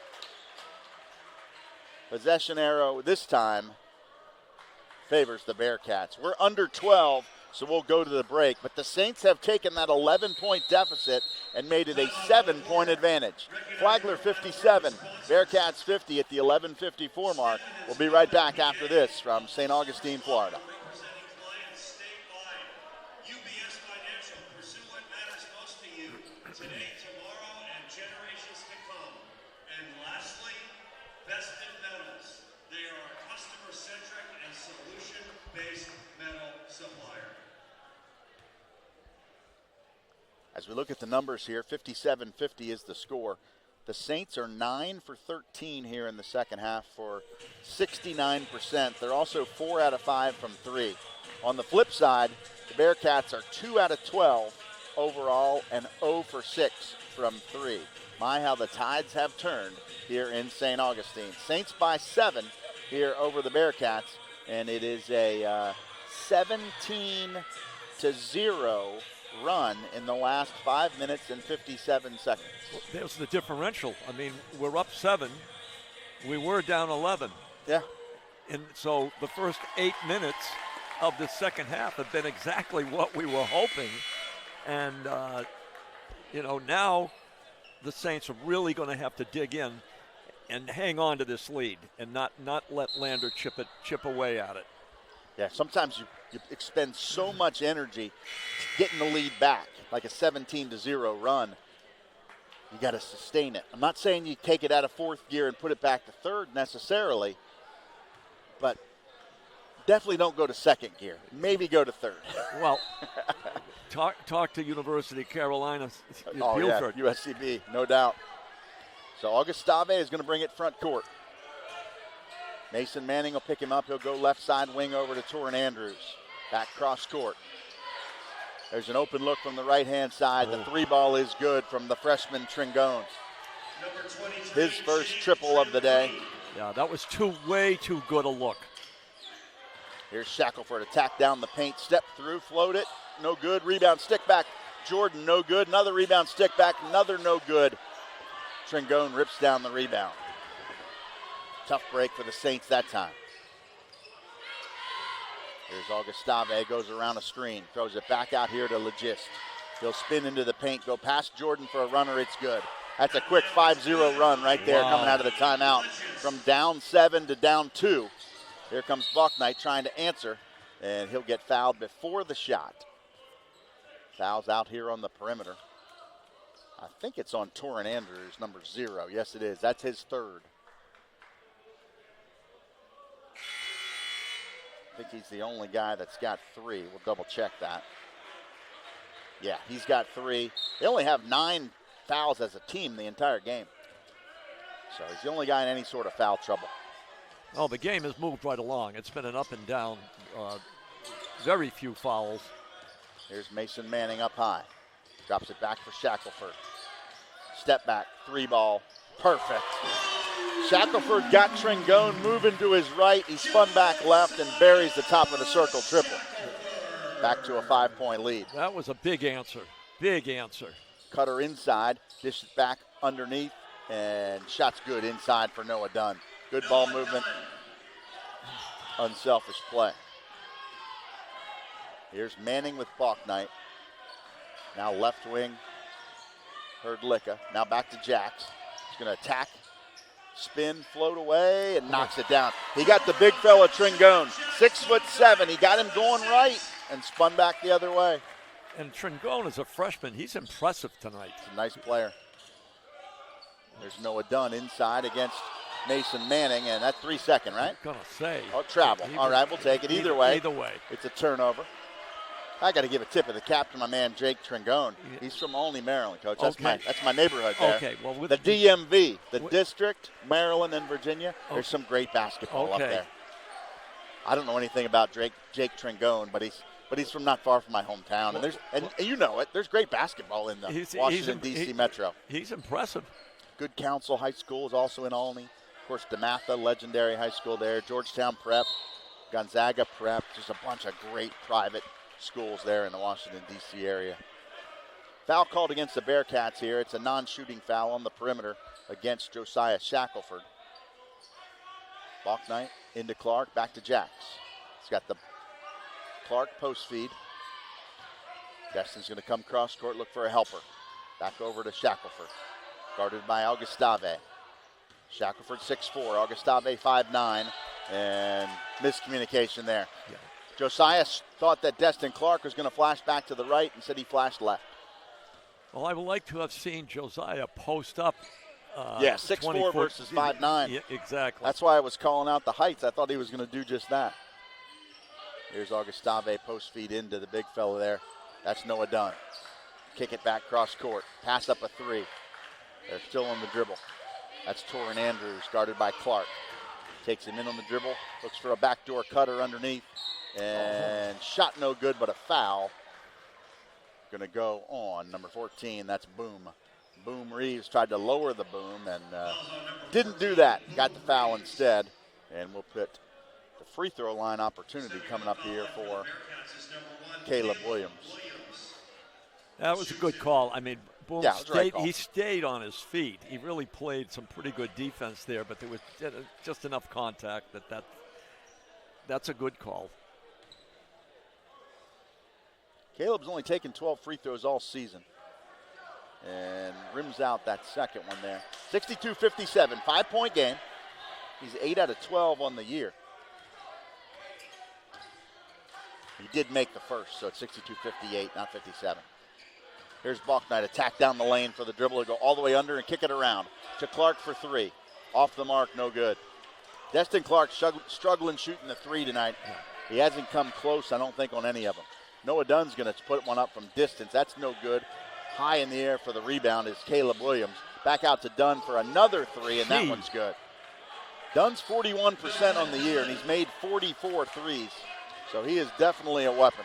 Possession arrow this time favors the Bearcats. We're under 12, so we'll go to the break. But the Saints have taken that 11-point deficit and made it a 7-point advantage. Flagler 57, Bearcats 50 at the 11:54 mark. We'll be right back after this from St. Augustine, Florida. As we look at the numbers here, 57-50 is the score. The Saints are 9 for 13 here in the second half for 69%. They're also 4 out of 5 from 3. On the flip side, the Bearcats are 2 out of 12 overall and 0 for 6 from 3. My, how the tides have turned here in St. Augustine. Saints by 7 here over the Bearcats, and it is a 17-0 run in the last 5 minutes and 57 seconds. There's the differential. I mean, we're up 7. We were down 11. Yeah. And so the first 8 minutes of the second half have been exactly what we were hoping. And, now the Saints are really going to have to dig in and hang on to this lead and not let Lander chip away at it. Yeah, sometimes you expend so much energy getting the lead back, like a 17-0 run. You got to sustain it. I'm not saying you take it out of fourth gear and put it back to third necessarily, but definitely don't go to second gear. Maybe go to third. Well, talk to University of Carolina. Oh, Buford. yeah, USCB, no doubt. So Augustave is going to bring it front court. Mason Manning will pick him up. He'll go left side wing over to Torrin Andrews. Back cross court. There's an open look from the right-hand side. The three ball is good from the freshman Tringones. His first triple of the day. Yeah, that was way too good a look. Here's Shackelford, attack down the paint, step through, float it, no good. Rebound, stick back. Jordan, no good. Another rebound, stick back, another no good. Trengone rips down the rebound. Tough break for the Saints that time. Here's Augustave, goes around a screen, throws it back out here to Legist. He'll spin into the paint, go past Jordan for a runner, it's good. That's a quick 5-0 run right there coming out of the timeout. From down 7 to down 2. Here comes Bucknight trying to answer, and he'll get fouled before the shot. Fouls out here on the perimeter. I think it's on Torrin Andrews, number 0. Yes, it is. That's his third. I think he's the only guy that's got 3. We'll double check that. Yeah, he's got 3. They only have 9 fouls as a team the entire game. So he's the only guy in any sort of foul trouble. Oh, the game has moved right along. It's been an up and down, very few fouls. Here's Mason Manning up high. Drops it back for Shackelford. Step back, 3 ball, perfect. Shackelford got Trengone moving to his right. He spun back left and buries the top of the circle triple. Back to a 5-point lead. That was a big answer, big answer. Cutter inside, dishes back underneath, and shot's good inside for Noah Dunn. Good ball movement, unselfish play. Here's Manning with Bucknight. Now left wing, Herdlicka. Now back to Jax. He's going to attack, spin, float away, and knocks it down. He got the big fella Trengone, 6'7". He got him going right and spun back the other way. And Trengone is a freshman. He's impressive tonight. He's a nice player. There's Noah Dunn inside against Mason Manning, and that's 3 second, right? I'm going to say. Oh, travel. All right, we'll take it. Either way. Either way. It's a turnover. I got to give a tip of the cap to my man Jake Trengone. He's from Olney, Maryland, Coach. That's my neighborhood there. Okay, well, with the DMV, the district, Maryland and Virginia. There's some great basketball up there. I don't know anything about Jake Trengone, but he's from not far from my hometown, and you know it. There's great basketball in the Washington D.C. metro. He's impressive. Good Counsel High School is also in Olney. Of course, DeMatha, legendary high school there. Georgetown Prep, Gonzaga Prep, just a bunch of great private schools there in the Washington, D.C. area. Foul called against the Bearcats here. It's a non-shooting foul on the perimeter against Josiah Shackelford. Bucknight into Clark, back to Jax. He's got the Clark post feed. Destin's going to come cross court, look for a helper. Back over to Shackelford. Guarded by Augustave. Shackelford 6'4", Augustave 5'9", and miscommunication there. Yeah. Josiah thought that Destin Clark was going to flash back to the right, and said he flashed left. Well, I would like to have seen Josiah post up. 6'4" versus 5'9". Yeah, exactly. That's why I was calling out the heights. I thought he was going to do just that. Here's Augustave post feed into the big fella there. That's Noah Dunn. Kick it back cross court. Pass up a 3. They're still on the dribble. That's Torrin Andrews, guarded by Clark. Takes him in on the dribble. Looks for a backdoor cutter underneath. And shot no good, but a foul. Going to go on number 14. That's Boom. Boom Reeves tried to lower the boom and didn't do that. Got the foul instead. And we'll put the free throw line opportunity coming up here for Caleb Williams. That was a good call. I mean, Boom he stayed on his feet. He really played some pretty good defense there, but there was just enough contact that's a good call. Caleb's only taken 12 free throws all season. And rims out that second one there. 62-57, 5-point game. He's 8 out of 12 on the year. He did make the first, so it's 62-58, not 57. Here's Bucknight, attack down the lane for the dribble to go all the way under and kick it around to Clark for 3. Off the mark, no good. Destin Clark struggling shooting the 3 tonight. He hasn't come close, I don't think, on any of them. Noah Dunn's going to put one up from distance. That's no good. High in the air for the rebound is Caleb Williams. Back out to Dunn for another 3, and that one's good. Dunn's 41% on the year, and he's made 44 threes. So he is definitely a weapon.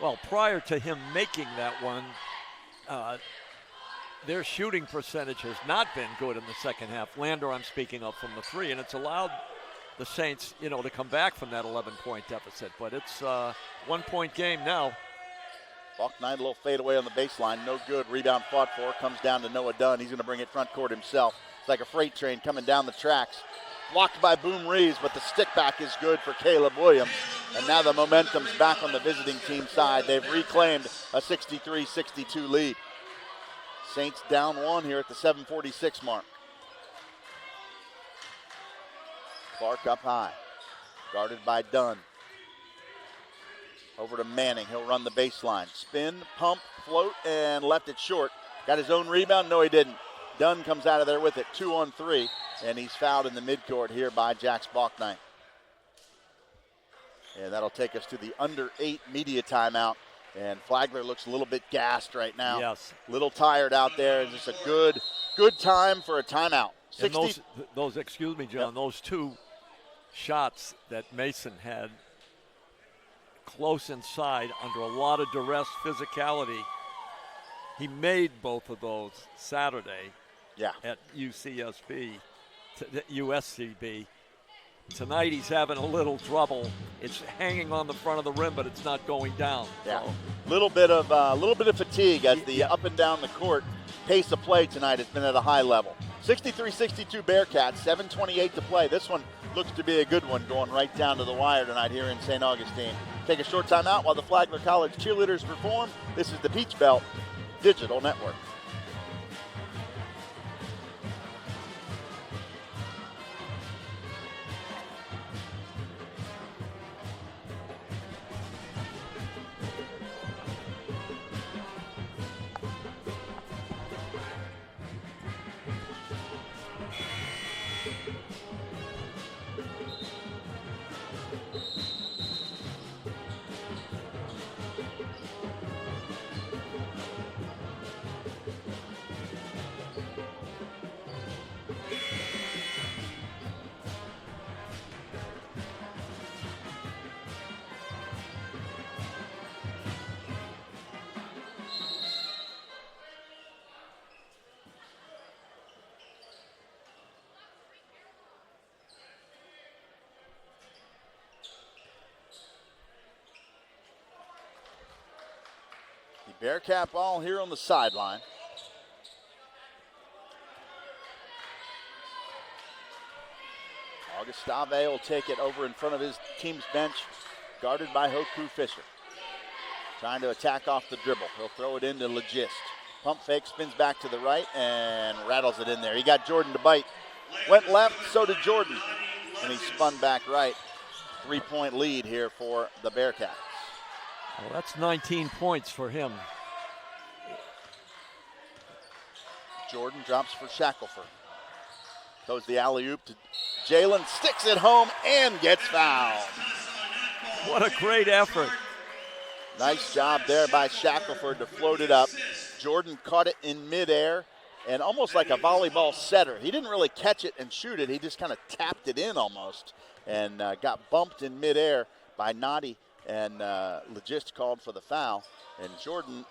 Well, prior to him making that one, their shooting percentage has not been good in the second half. Landor, I'm speaking of, from the 3, and it's allowed the Saints, to come back from that 11-point deficit. But it's a 1-point game now. Falk Knight, a little fade away on the baseline. No good. Rebound fought for. Comes down to Noah Dunn. He's going to bring it front court himself. It's like a freight train coming down the tracks. Blocked by Boom Reeves, but the stick back is good for Caleb Williams. And now the momentum's back on the visiting team side. They've reclaimed a 63-62 lead. Saints down one here at the 7:46 mark. Clark up high. Guarded by Dunn. Over to Manning. He'll run the baseline. Spin, pump, float, and left it short. Got his own rebound? No, he didn't. Dunn comes out of there with it, 2-on-3, and he's fouled in the midcourt here by Jax Balknight. And that'll take us to the under 8 media timeout. And Flagler looks a little bit gassed right now. Yes. Little tired out there. It's just a good time for a timeout. And those, excuse me, John, those two shots that Mason had close inside under a lot of duress, physicality. He made both of those Saturday at USCB. Tonight he's having a little trouble. It's hanging on the front of the rim, but it's not going down. Yeah, so. little bit of fatigue as the up and down the court pace of play tonight has been at a high level. 63-62 Bearcats, 7:28 to play. This one looks to be a good one going right down to the wire tonight here in St. Augustine. Take a short time out while the Flagler College cheerleaders perform. This is the Peach Belt Digital Network. Bearcat ball here on the sideline. Augustave will take it over in front of his team's bench, guarded by Hoku Fisher. Trying to attack off the dribble. He'll throw it into Legist. Pump fake, spins back to the right, and rattles it in there. He got Jordan to bite. Went left, so did Jordan. And he spun back right. 3-point lead here for the Bearcats. Well, that's 19 points for him. Jordan drops for Shackelford. Throws the alley-oop to Jalen, sticks it home and gets fouled. What a great effort. Nice job there by Shackelford to float it up. Jordan caught it in midair and almost like a volleyball setter. He didn't really catch it and shoot it. He just kind of tapped it in almost and got bumped in midair by Noddy. And Legist called for the foul. And Jordan,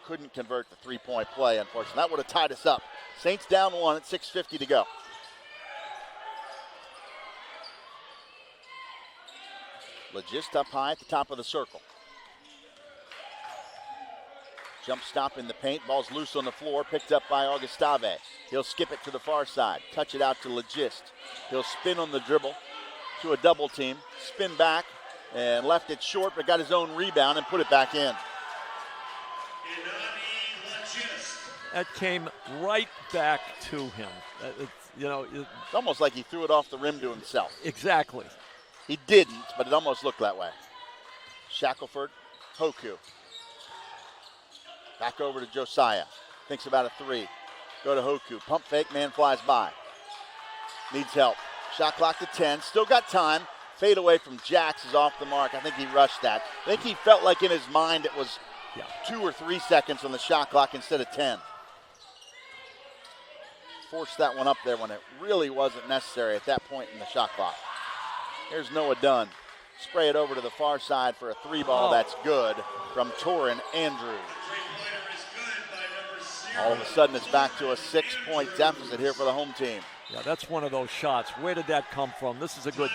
couldn't convert the 3-point play, unfortunately. That would have tied us up. Saints down one at 6:50 to go. Legist up high at the top of the circle. Jump stop in the paint. Ball's loose on the floor. Picked up by Augustave. He'll skip it to the far side. Touch it out to Legist. He'll spin on the dribble to a double team. Spin back. And left it short, but got his own rebound and put it back in. That came right back to him. It's almost like he threw it off the rim to himself. Exactly. He didn't, but it almost looked that way. Shackelford, Hoku. Back over to Josiah. Thinks about a three. Go to Hoku. Pump fake, man flies by. Needs help. Shot clock to 10. Still got time. Fade away from Jax is off the mark. I think he rushed that. I think he felt like in his mind it was 2 or 3 seconds on the shot clock instead of 10. Forced that one up there when it really wasn't necessary at that point in the shot clock. Here's Noah Dunn. Spray it over to the far side for a 3-ball. That's good from Torin Andrews. All of a sudden it's back to a 6-point deficit here for the home team. Yeah, that's one of those shots. Where did that come from? This is a good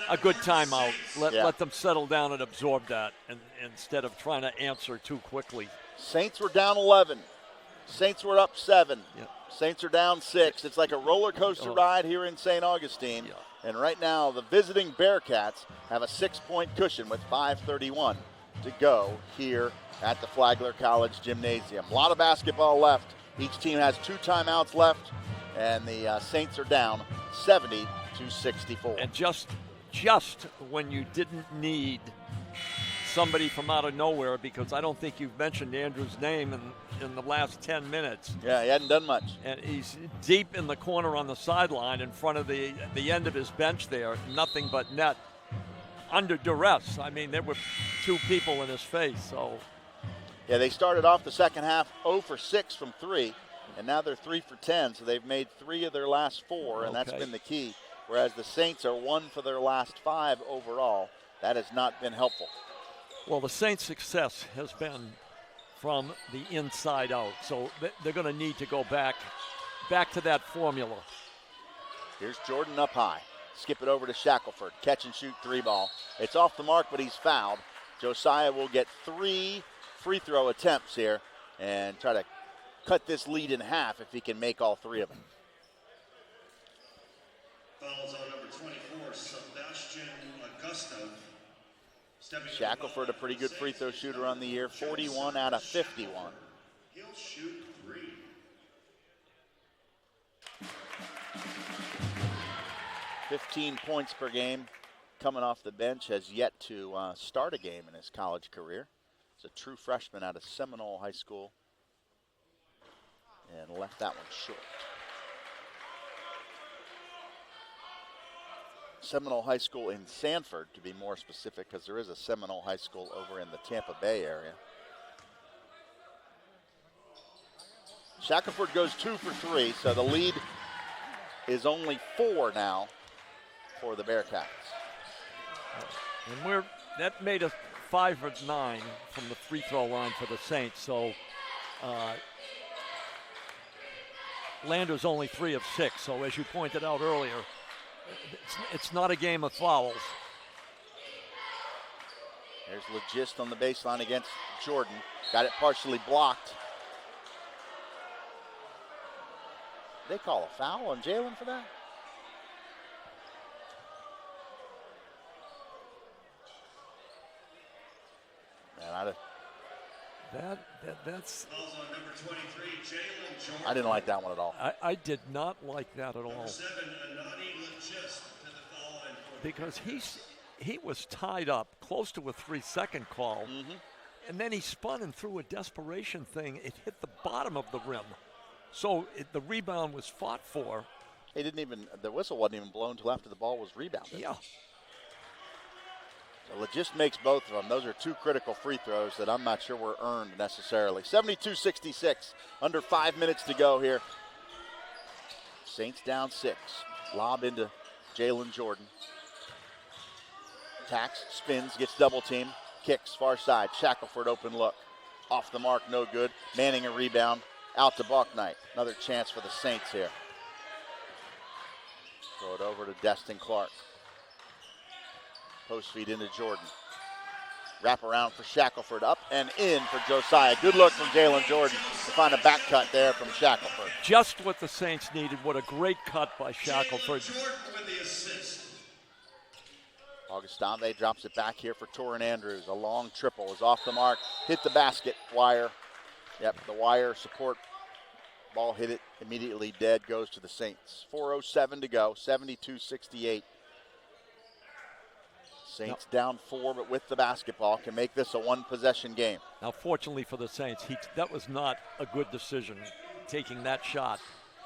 a good timeout. Yeah. Let them settle down and absorb that, and instead of trying to answer too quickly. Saints were down 11. Saints were up 7. Yep. Saints are down 6. It's like a roller coaster ride here in St. Augustine. Yeah. And right now, the visiting Bearcats have a 6-point cushion with 5:31 to go here at the Flagler College Gymnasium. A lot of basketball left. Each team has 2 timeouts left, and the Saints are down 70-64. And just when you didn't need somebody from out of nowhere, because I don't think you've mentioned Andrew's name in the last 10 minutes. Yeah, he hadn't done much. And he's deep in the corner on the sideline in front of the end of his bench there, nothing but net, under duress. I mean, there were 2 people in his face, so. Yeah, they started off the second half 0 for 6 from 3, and now they're 3 for 10, so they've made 3 of their last 4, and that's been the key. Whereas the Saints are 1 for their last 5 overall. That has not been helpful. Well, the Saints' success has been from the inside out, so they're going to need to go back to that formula. Here's Jordan up high. Skip it over to Shackelford. Catch and shoot 3 ball. It's off the mark, but he's fouled. Josiah will get 3 free throw attempts here and try to cut this lead in half if he can make all 3 of them. Fouls on number 24, Sebastian Augusto. Shackelford, a pretty good free throw shooter on the year, 41 out of 51. He'll shoot 3. 15 points per game coming off the bench, has yet to start a game in his college career. He's a true freshman out of Seminole High School and left that one short. Seminole High School in Sanford, to be more specific, because there is a Seminole High School over in the Tampa Bay area. Shackelford goes 2 for 3, so the lead is only 4 now for the Bearcats. And that made us 5 of 9 from the free throw line for the Saints. So Lander's only 3 of 6. So as you pointed out earlier, it's not a game of fouls. There's Legist on the baseline against Jordan. Got it partially blocked. They call a foul on Jalen for that? Man, That's. Fouls on number 23, Jalen Jordan. I didn't like that one at all. I did not like that at all. Number 7, Anani Legist to the foul line. Because he was tied up close to a 3-second call, and then he spun and threw a desperation thing. It hit the bottom of the rim. So the rebound was fought for. The whistle wasn't even blown until after the ball was rebounded. Yeah. So Legist makes both of them. Those are 2 critical free throws that I'm not sure were earned necessarily. 72-66, under 5 minutes to go here. Saints down 6. Lob into Jalen Jordan. Attacks, spins, gets double team, kicks far side. Shackelford open look. Off the mark, no good. Manning a rebound. Out to Bucknight. Another chance for the Saints here. Throw it over to Destin Clark. Post feed into Jordan. Wrap around for Shackelford. Up and in for Josiah. Good look from Jalen Jordan to find a back cut there from Shackelford. Just what the Saints needed. What a great cut by Shackelford. Jalen Jordan with the assist. Augustave drops it back here for Torrin Andrews. A long triple is off the mark. Hit the basket wire. Yep, the wire support. Ball hit it immediately dead. Goes to the Saints. 4:07 to go. 72-68. Saints down 4, but with the basketball can make this a 1-possession game. Now, fortunately for the Saints, that was not a good decision, taking that shot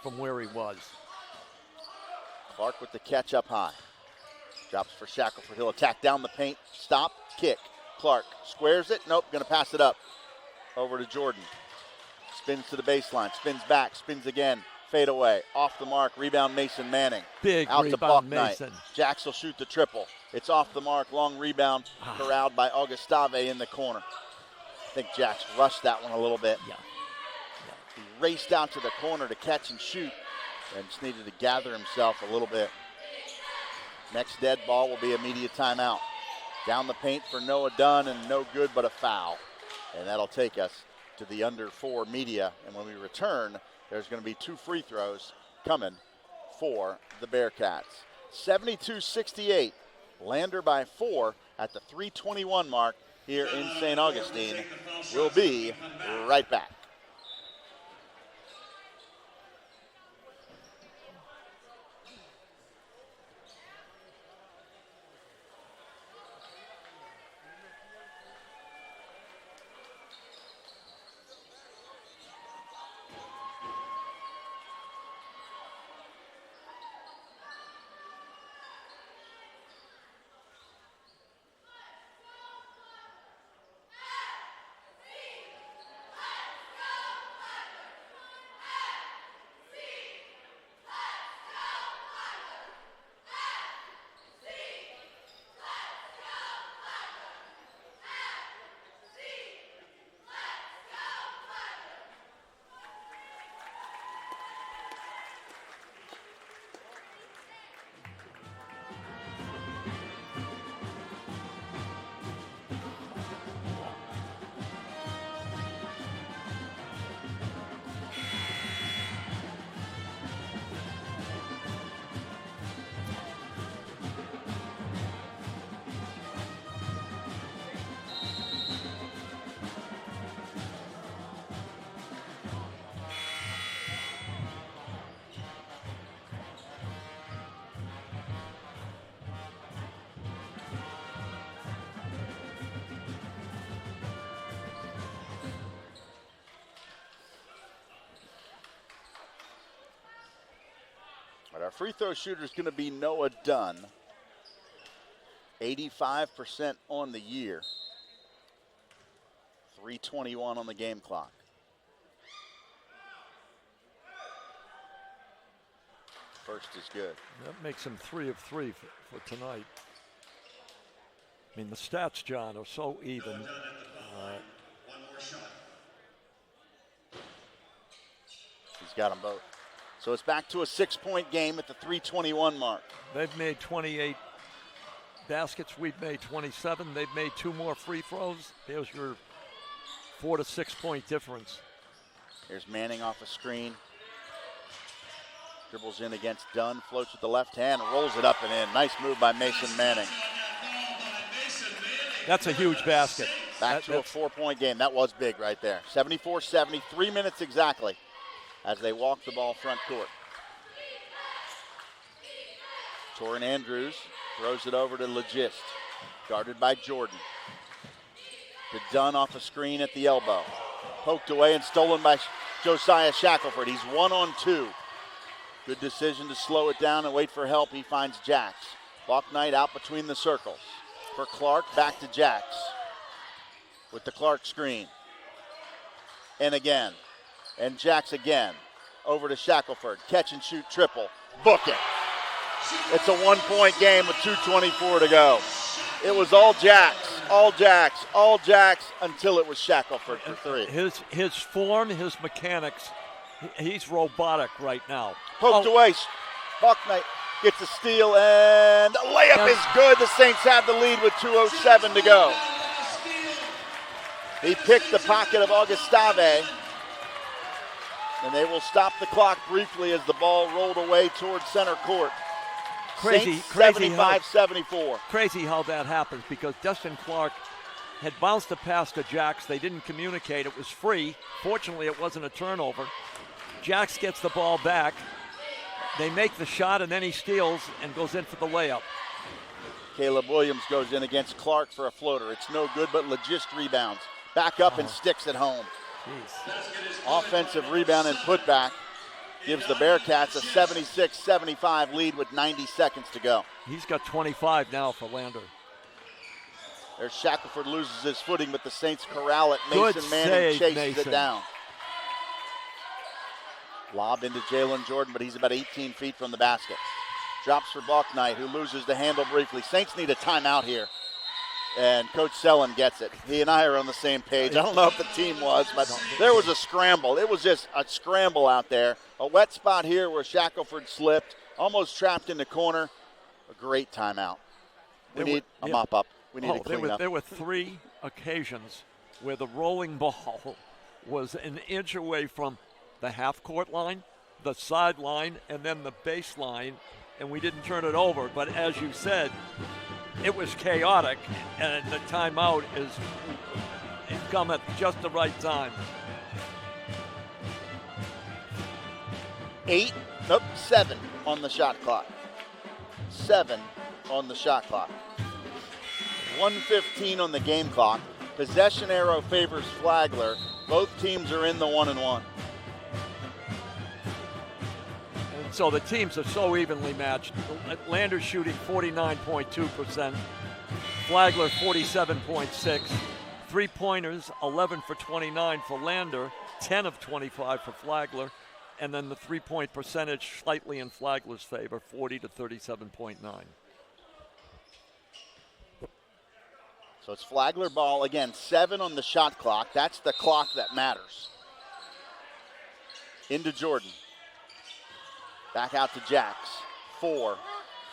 from where he was. Clark with the catch up high. Drops for Shackelford. He'll attack down the paint. Stop, kick. Clark squares it. Nope, going to pass it up. Over to Jordan. Spins to the baseline. Spins back. Spins again. Fade away. Off the mark. Rebound Mason Manning. Big out rebound to Bucknight. Mason. Jacks will shoot the triple. It's off the mark. Long rebound. Corralled by Augustave in the corner. I think Jacks rushed that one a little bit. Yeah. He raced out to the corner to catch and shoot and just needed to gather himself a little bit. Next dead ball will be a media timeout. Down the paint for Noah Dunn, and no good but a foul. And that'll take us to the under 4 media. And when we return, there's going to be 2 free throws coming for the Bearcats. 72-68. Lander by 4 at the 3:21 mark here in St. Augustine. We'll be right back. Our free throw shooter is going to be Noah Dunn. 85% on the year. 3:21 on the game clock. First is good. That makes him 3 of 3 for tonight. I mean, the stats, John, are so even. One more shot. He's got them both. So it's back to a 6-point game at the 3:21 mark. They've made 28 baskets. We've made 27. They've made 2 more free throws. There's your 4 to 6 point difference. Here's Manning off a screen. Dribbles in against Dunn, floats with the left hand, rolls it up and in. Nice move by Mason Manning. That's a huge basket. Back to a 4-point game. That was big right there. 74-70, 3 minutes exactly as they walk the ball front court. Torin Andrews throws it over to Legist, guarded by Jordan. To Dunn off a screen at the elbow. Poked away and stolen by Josiah Shackelford. He's 1-on-2. Good decision to slow it down and wait for help. He finds Jax. Knight out between the circles. For Clark, back to Jax. With the Clark screen. And again. And Jax again. Over to Shackelford. Catch and shoot triple. Book it. It's a 1-point game with 2:24 to go. It was all Jax, all Jax, all Jax until it was Shackelford for 3. His form, his mechanics, he's robotic right now. Poked away. Knight gets a steal and a layup is good. The Saints have the lead with 2:07 to go. He picked the pocket of Augustave. And they will stop the clock briefly as the ball rolled away towards center court. Crazy 75-74. Crazy how that happens because Destin Clark had bounced a pass to Jax. They didn't communicate. It was free. Fortunately, it wasn't a turnover. Jax gets the ball back. They make the shot, and then he steals and goes in for the layup. Caleb Williams goes in against Clark for a floater. It's no good, but Legist rebounds. Back up and sticks it home. Jeez. Offensive rebound and putback gives the Bearcats a 76-75 lead with 90 seconds to go. He's got 25 now for Lander. There's Shackelford loses his footing, but the Saints corral it. Good Mason Manning save, chases Mason. it down. Lob into Jalen Jordan, but he's about 18 feet from the basket. Drops for Knight, who loses the handle briefly. Saints need a timeout here. And Coach Sellen gets it. He and I are on the same page. I don't know if the team was, but there was a scramble. It was just a scramble out there. A wet spot here where Shackelford slipped, almost trapped in the corner. a great timeout. We There need were- a yeah. mop up. We need to there clean up. There were 3 occasions where the rolling ball was an inch away from the half-court line, the sideline, and then the baseline, and we didn't turn it over. But as you said, it was chaotic, and the timeout is come at just the right time. 7 on the shot clock. 7 on the shot clock. 1:15 on the game clock. Possession arrow favors Flagler. Both teams are in the 1-1. And so the teams are so evenly matched. Lander's shooting 49.2%, Flagler 47.6%. 3-pointers, 11 for 29 for Lander, 10 of 25 for Flagler, and then the 3-point percentage slightly in Flagler's favor, 40 to 37.9. So it's Flagler ball. Again, 7 on the shot clock. That's the clock that matters. Into Jordan. Back out to Jax. 4,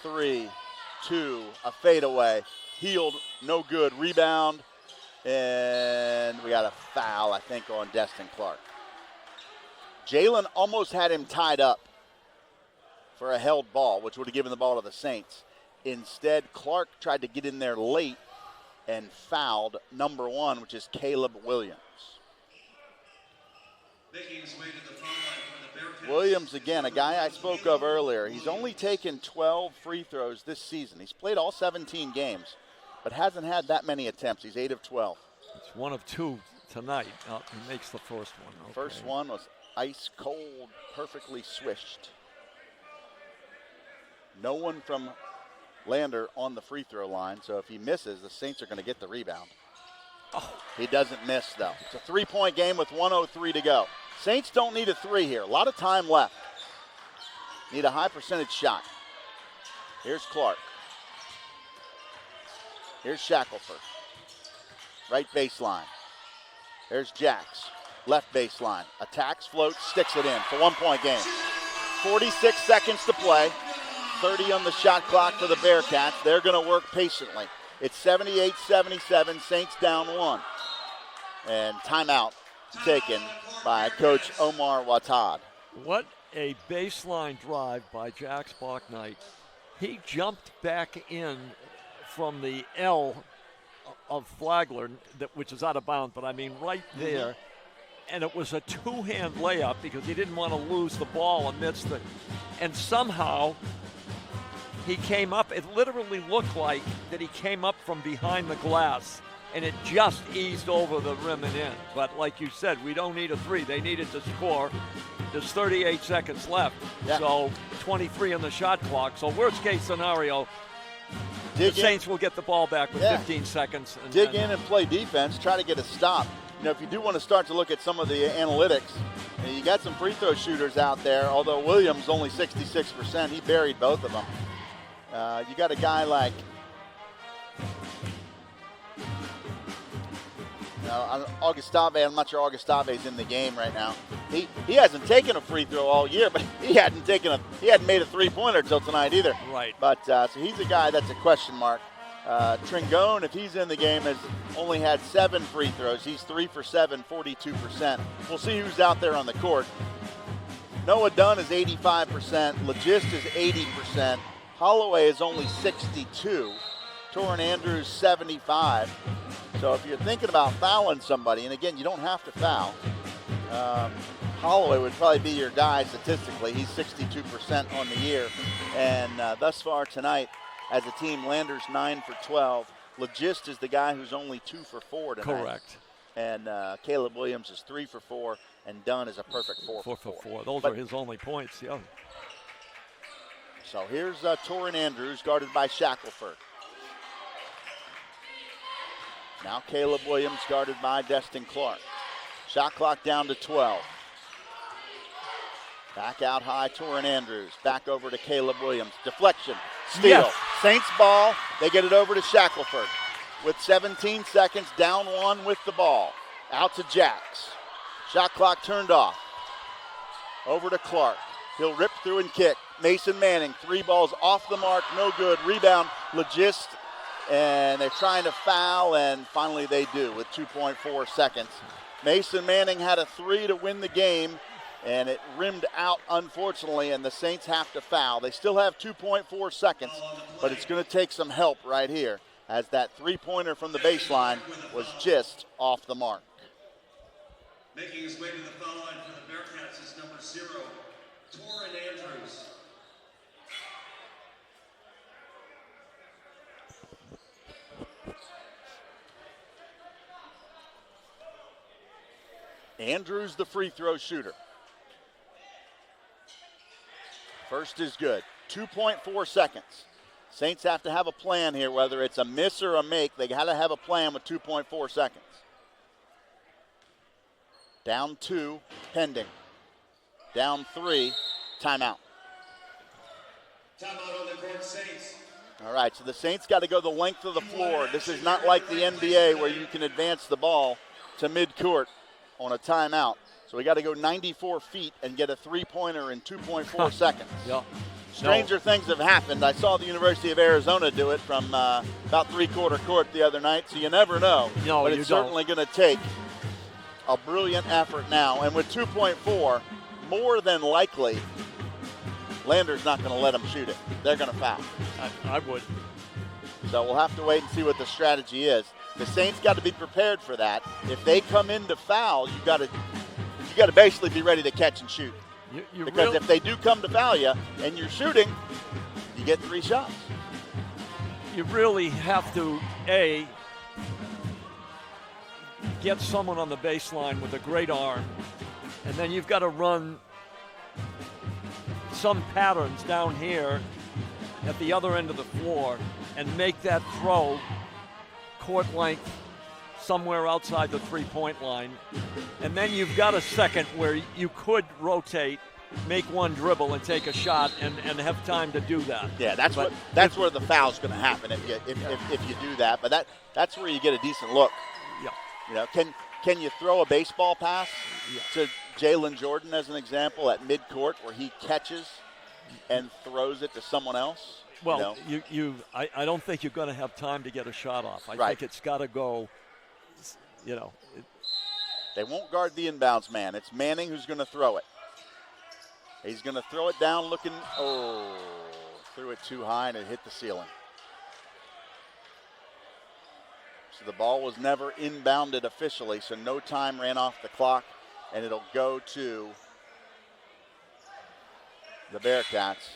3, 2, a fadeaway. Healed, no good. Rebound, and we got a foul, I think, on Destin Clark. Jalen almost had him tied up for a held ball, which would have given the ball to the Saints. Instead, Clark tried to get in there late and fouled number 1, which is Caleb Williams. Making his way to the foul line for the Bearcats. Williams, again, a guy I spoke of earlier. He's only taken 12 free throws this season. He's played all 17 games, but hasn't had that many attempts. He's 8 of 12. It's 1 of 2 tonight. He makes the first one. Okay. First one was ice cold, perfectly swished. No one from Lander on the free throw line, so if he misses, the Saints are going to get the rebound. Oh. He doesn't miss, though. It's a 3-point game with 1:03 to go. Saints don't need a 3 here. A lot of time left. Need a high percentage shot. Here's Clark. Here's Shackelford. Right baseline. There's Jax. Left baseline. Attacks, floats, sticks it in. It's a 1-point game. 46 seconds to play. 30 on the shot clock for the Bearcats. They're going to work patiently. It's 78-77. Saints down 1. And timeout taken by Coach Omar Watad. What a baseline drive by Jax Bachnight. He jumped back in from the L of Flagler, which is out of bounds, but I mean right there. And it was a 2-hand layup because he didn't want to lose the ball amidst the, and somehow he came up. It literally looked like that he came up from behind the glass, and it just eased over the rim and in. But like you said, we don't need a 3. They needed to score. There's 38 seconds left, so 23 on the shot clock. So worst case scenario, the Saints will get the ball back with 15 seconds. Dig in and play defense. Try to get a stop. You know, if you do want to start to look at some of the analytics, you got some free throw shooters out there, although Williams only 66%. He buried both of them. You got a guy like Augustave. I'm not sure Augustave's in the game right now. He hasn't taken a free throw all year, but he hadn't made a 3-pointer till tonight either. Right. But so he's a guy that's a question mark. Tringone, if he's in the game, has only had 7 free throws. He's 3 for 7, 42%. We'll see who's out there on the court. Noah Dunn is 85%. Legist is 80%. Holloway is only 62. Torrin Andrews 75. So if you're thinking about fouling somebody, and again, you don't have to foul, Holloway would probably be your guy statistically. He's 62% on the year. And thus far tonight, as a team, Lander's 9 for 12. Legist is the guy who's only 2 for 4 tonight. Correct. And Caleb Williams is 3 for 4, and Dunn is a perfect 4 for 4. Those are his only points, yeah. So here's Torrin Andrews, guarded by Shackelford. Now Caleb Williams, guarded by Destin Clark. Shot clock down to 12. Back out high, Torrin Andrews. Back over to Caleb Williams. Deflection, steal. Yes. Saints ball. They get it over to Shackelford. With 17 seconds, down 1 with the ball. Out to Jax. Shot clock turned off. Over to Clark. He'll rip through and kick. Mason Manning, 3 balls off the mark, no good. Rebound, Legist, and they're trying to foul, and finally they do with 2.4 seconds. Mason Manning had a 3 to win the game, and it rimmed out, unfortunately, and the Saints have to foul. They still have 2.4 seconds, but it's going to take some help right here, as that 3-pointer from the baseline was just off the mark. Making his way to the foul line for the Bearcats is number 0, Torrin Andrews. Andrews, the free throw shooter. First is good. 2.4 seconds. Saints have to have a plan here, whether it's a miss or a make. They got to have a plan with 2.4 seconds. Down 2, pending. Down 3, timeout. Timeout on the court, Saints. All right, so the Saints got to go the length of the floor. This is not like the NBA where you can advance the ball to midcourt on a timeout. So we got to go 94 feet and get a 3-pointer in 2.4 seconds. Yeah. Stranger things have happened. I saw the University of Arizona do it from about three-quarter court the other night, so you never know. No, but you it's don't. certainly going to take a brilliant effort now. And with 2.4, more than likely, Lander's not going to let them shoot it. They're going to foul. I would. So we'll have to wait and see what the strategy is. The Saints got to be prepared for that. If they come in to foul, you got to basically be ready to catch and shoot. Because if they do come to foul you and you're shooting, you get 3 shots. You really have to, A, get someone on the baseline with a great arm, and then you've got to run some patterns down here at the other end of the floor and make that throw court length somewhere outside the 3-point line. And then you've got a second where you could rotate, make one dribble and take a shot and have time to do that. Yeah, that's where the foul's going to happen if you do that. But that's where you get a decent look. Yeah. You know, can you throw a baseball pass to Jalen Jordan as an example at midcourt where he catches and throws it to someone else? Well, I don't think you're going to have time to get a shot off. I Right. think it's got to go, They won't guard the inbounds man. It's Manning who's going to throw it. He's going to throw it down looking, threw it too high and it hit the ceiling. So the ball was never inbounded officially, so no time ran off the clock, and it'll go to the Bearcats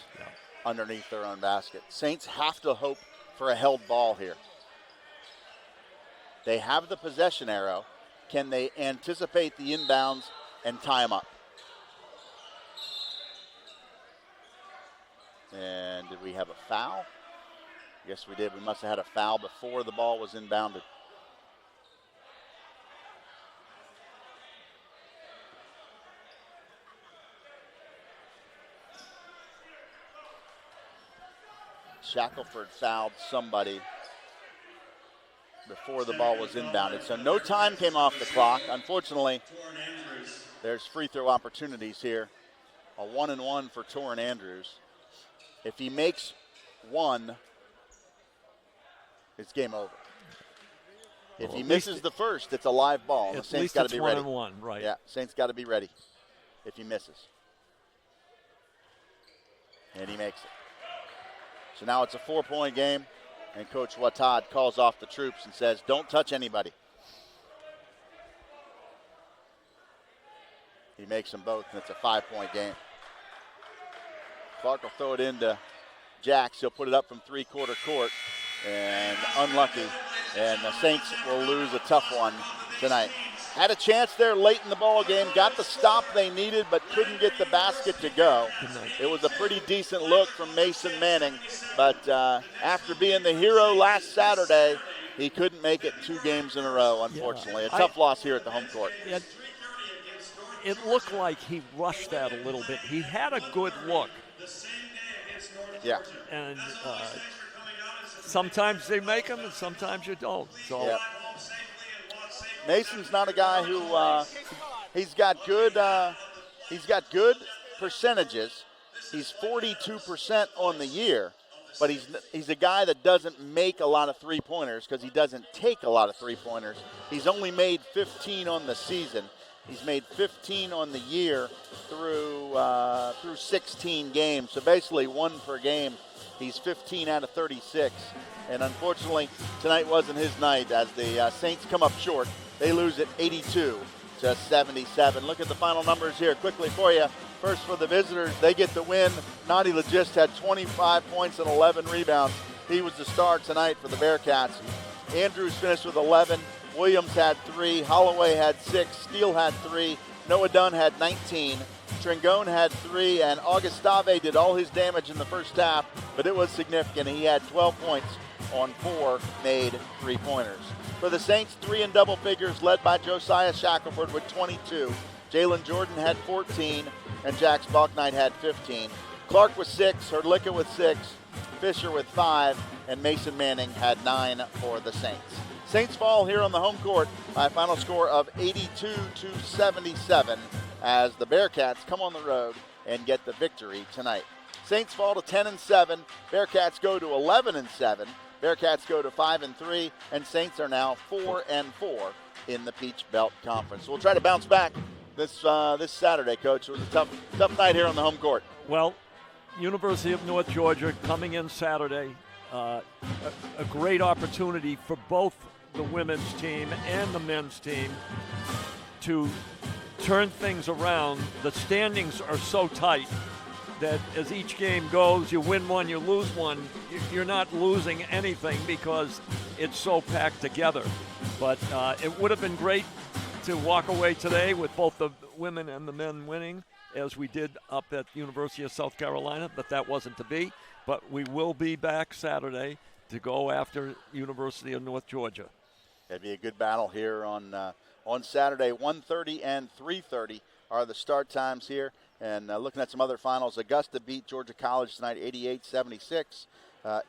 underneath their own basket. Saints have to hope for a held ball here. They have the possession arrow. Can they anticipate the inbounds and tie them up? And did we have a foul? Yes, we did. We must have had a foul before the ball was inbounded. Shackelford fouled somebody before the ball was inbounded. So no time came off the clock. Unfortunately, there's free throw opportunities here. A 1-and-1 for Torrin Andrews. If he makes one, it's game over. If he misses the first, it's a live ball. The Saints got to be ready. 1-and-1, right? Yeah, Saints got to be ready if he misses. And he makes it. So now it's a 4-point game, and Coach Watad calls off the troops and says, don't touch anybody. He makes them both, and it's a 5-point game. Clark will throw it into Jacks. He'll put it up from three-quarter court, and unlucky. And the Saints will lose a tough one tonight. Had a chance there late in the ball game, got the stop they needed, but couldn't get the basket to go. It was a pretty decent look from Mason Manning, but after being the hero last Saturday, he couldn't make it 2 games in a row, unfortunately. A tough loss here at the home court. It looked like he rushed that a little bit. He had a good look. Yeah. And sometimes they make them, and sometimes you don't. So. Yeah. Mason's not a guy who he's got good percentages, He's 42% on the year, but he's a guy that doesn't make a lot of three-pointers because he doesn't take a lot of three-pointers. He's only made 15 on the season. He's made 15 on the year through 16 games. So basically one per game. He's 15 out of 36. And unfortunately, tonight wasn't his night as the Saints come up short. They lose at 82 to 77. Look at the final numbers here quickly for you. First for the visitors, they get the win. Nadi Legist had 25 points and 11 rebounds. He was the star tonight for the Bearcats. Andrews finished with 11. Williams had 3. Holloway had 6. Steele had 3. Noah Dunn had 19. Trengone had 3. And Augustave did all his damage in the first half, but it was significant. He had 12 points on 4 made three-pointers. For the Saints, 3 in double figures, led by Josiah Shackelford with 22. Jalen Jordan had 14, and Jax Bucknight had 15. Clark with 6, Hrdlicka with 6, Fisher with 5, and Mason Manning had 9 for the Saints. Saints fall here on the home court by a final score of 82-77 as the Bearcats come on the road and get the victory tonight. Saints fall to 10-7, Bearcats go to 11-7, Bearcats go to 5-3, and Saints are now 4-4 in the Peach Belt Conference. So we'll try to bounce back this Saturday, Coach. It was a tough night here on the home court. Well, University of North Georgia coming in Saturday, a great opportunity for both the women's team and the men's team to turn things around. The standings are so tight that as each game goes, you win one, you lose one, you're not losing anything because it's so packed together. But it would have been great to walk away today with both the women and the men winning, as we did up at University of South Carolina, but that wasn't to be. But we will be back Saturday to go after University of North Georgia. It'd be a good battle here on Saturday. 1:30 and 3:30 are the start times here. And looking at some other finals, Augusta beat Georgia College tonight 88-76.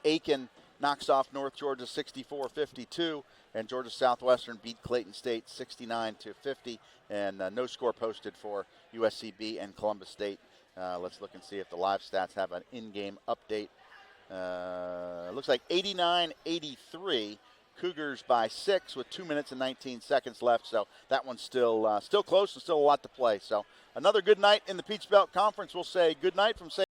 Aiken knocks off North Georgia 64-52. And Georgia Southwestern beat Clayton State 69-50. And no score posted for USCB and Columbus State. Let's look and see if the live stats have an in-game update. Looks like 89-83. Cougars by 6 with 2 minutes and 19 seconds left. So that one's still close and still a lot to play. So another good night in the Peach Belt Conference. We'll say good night from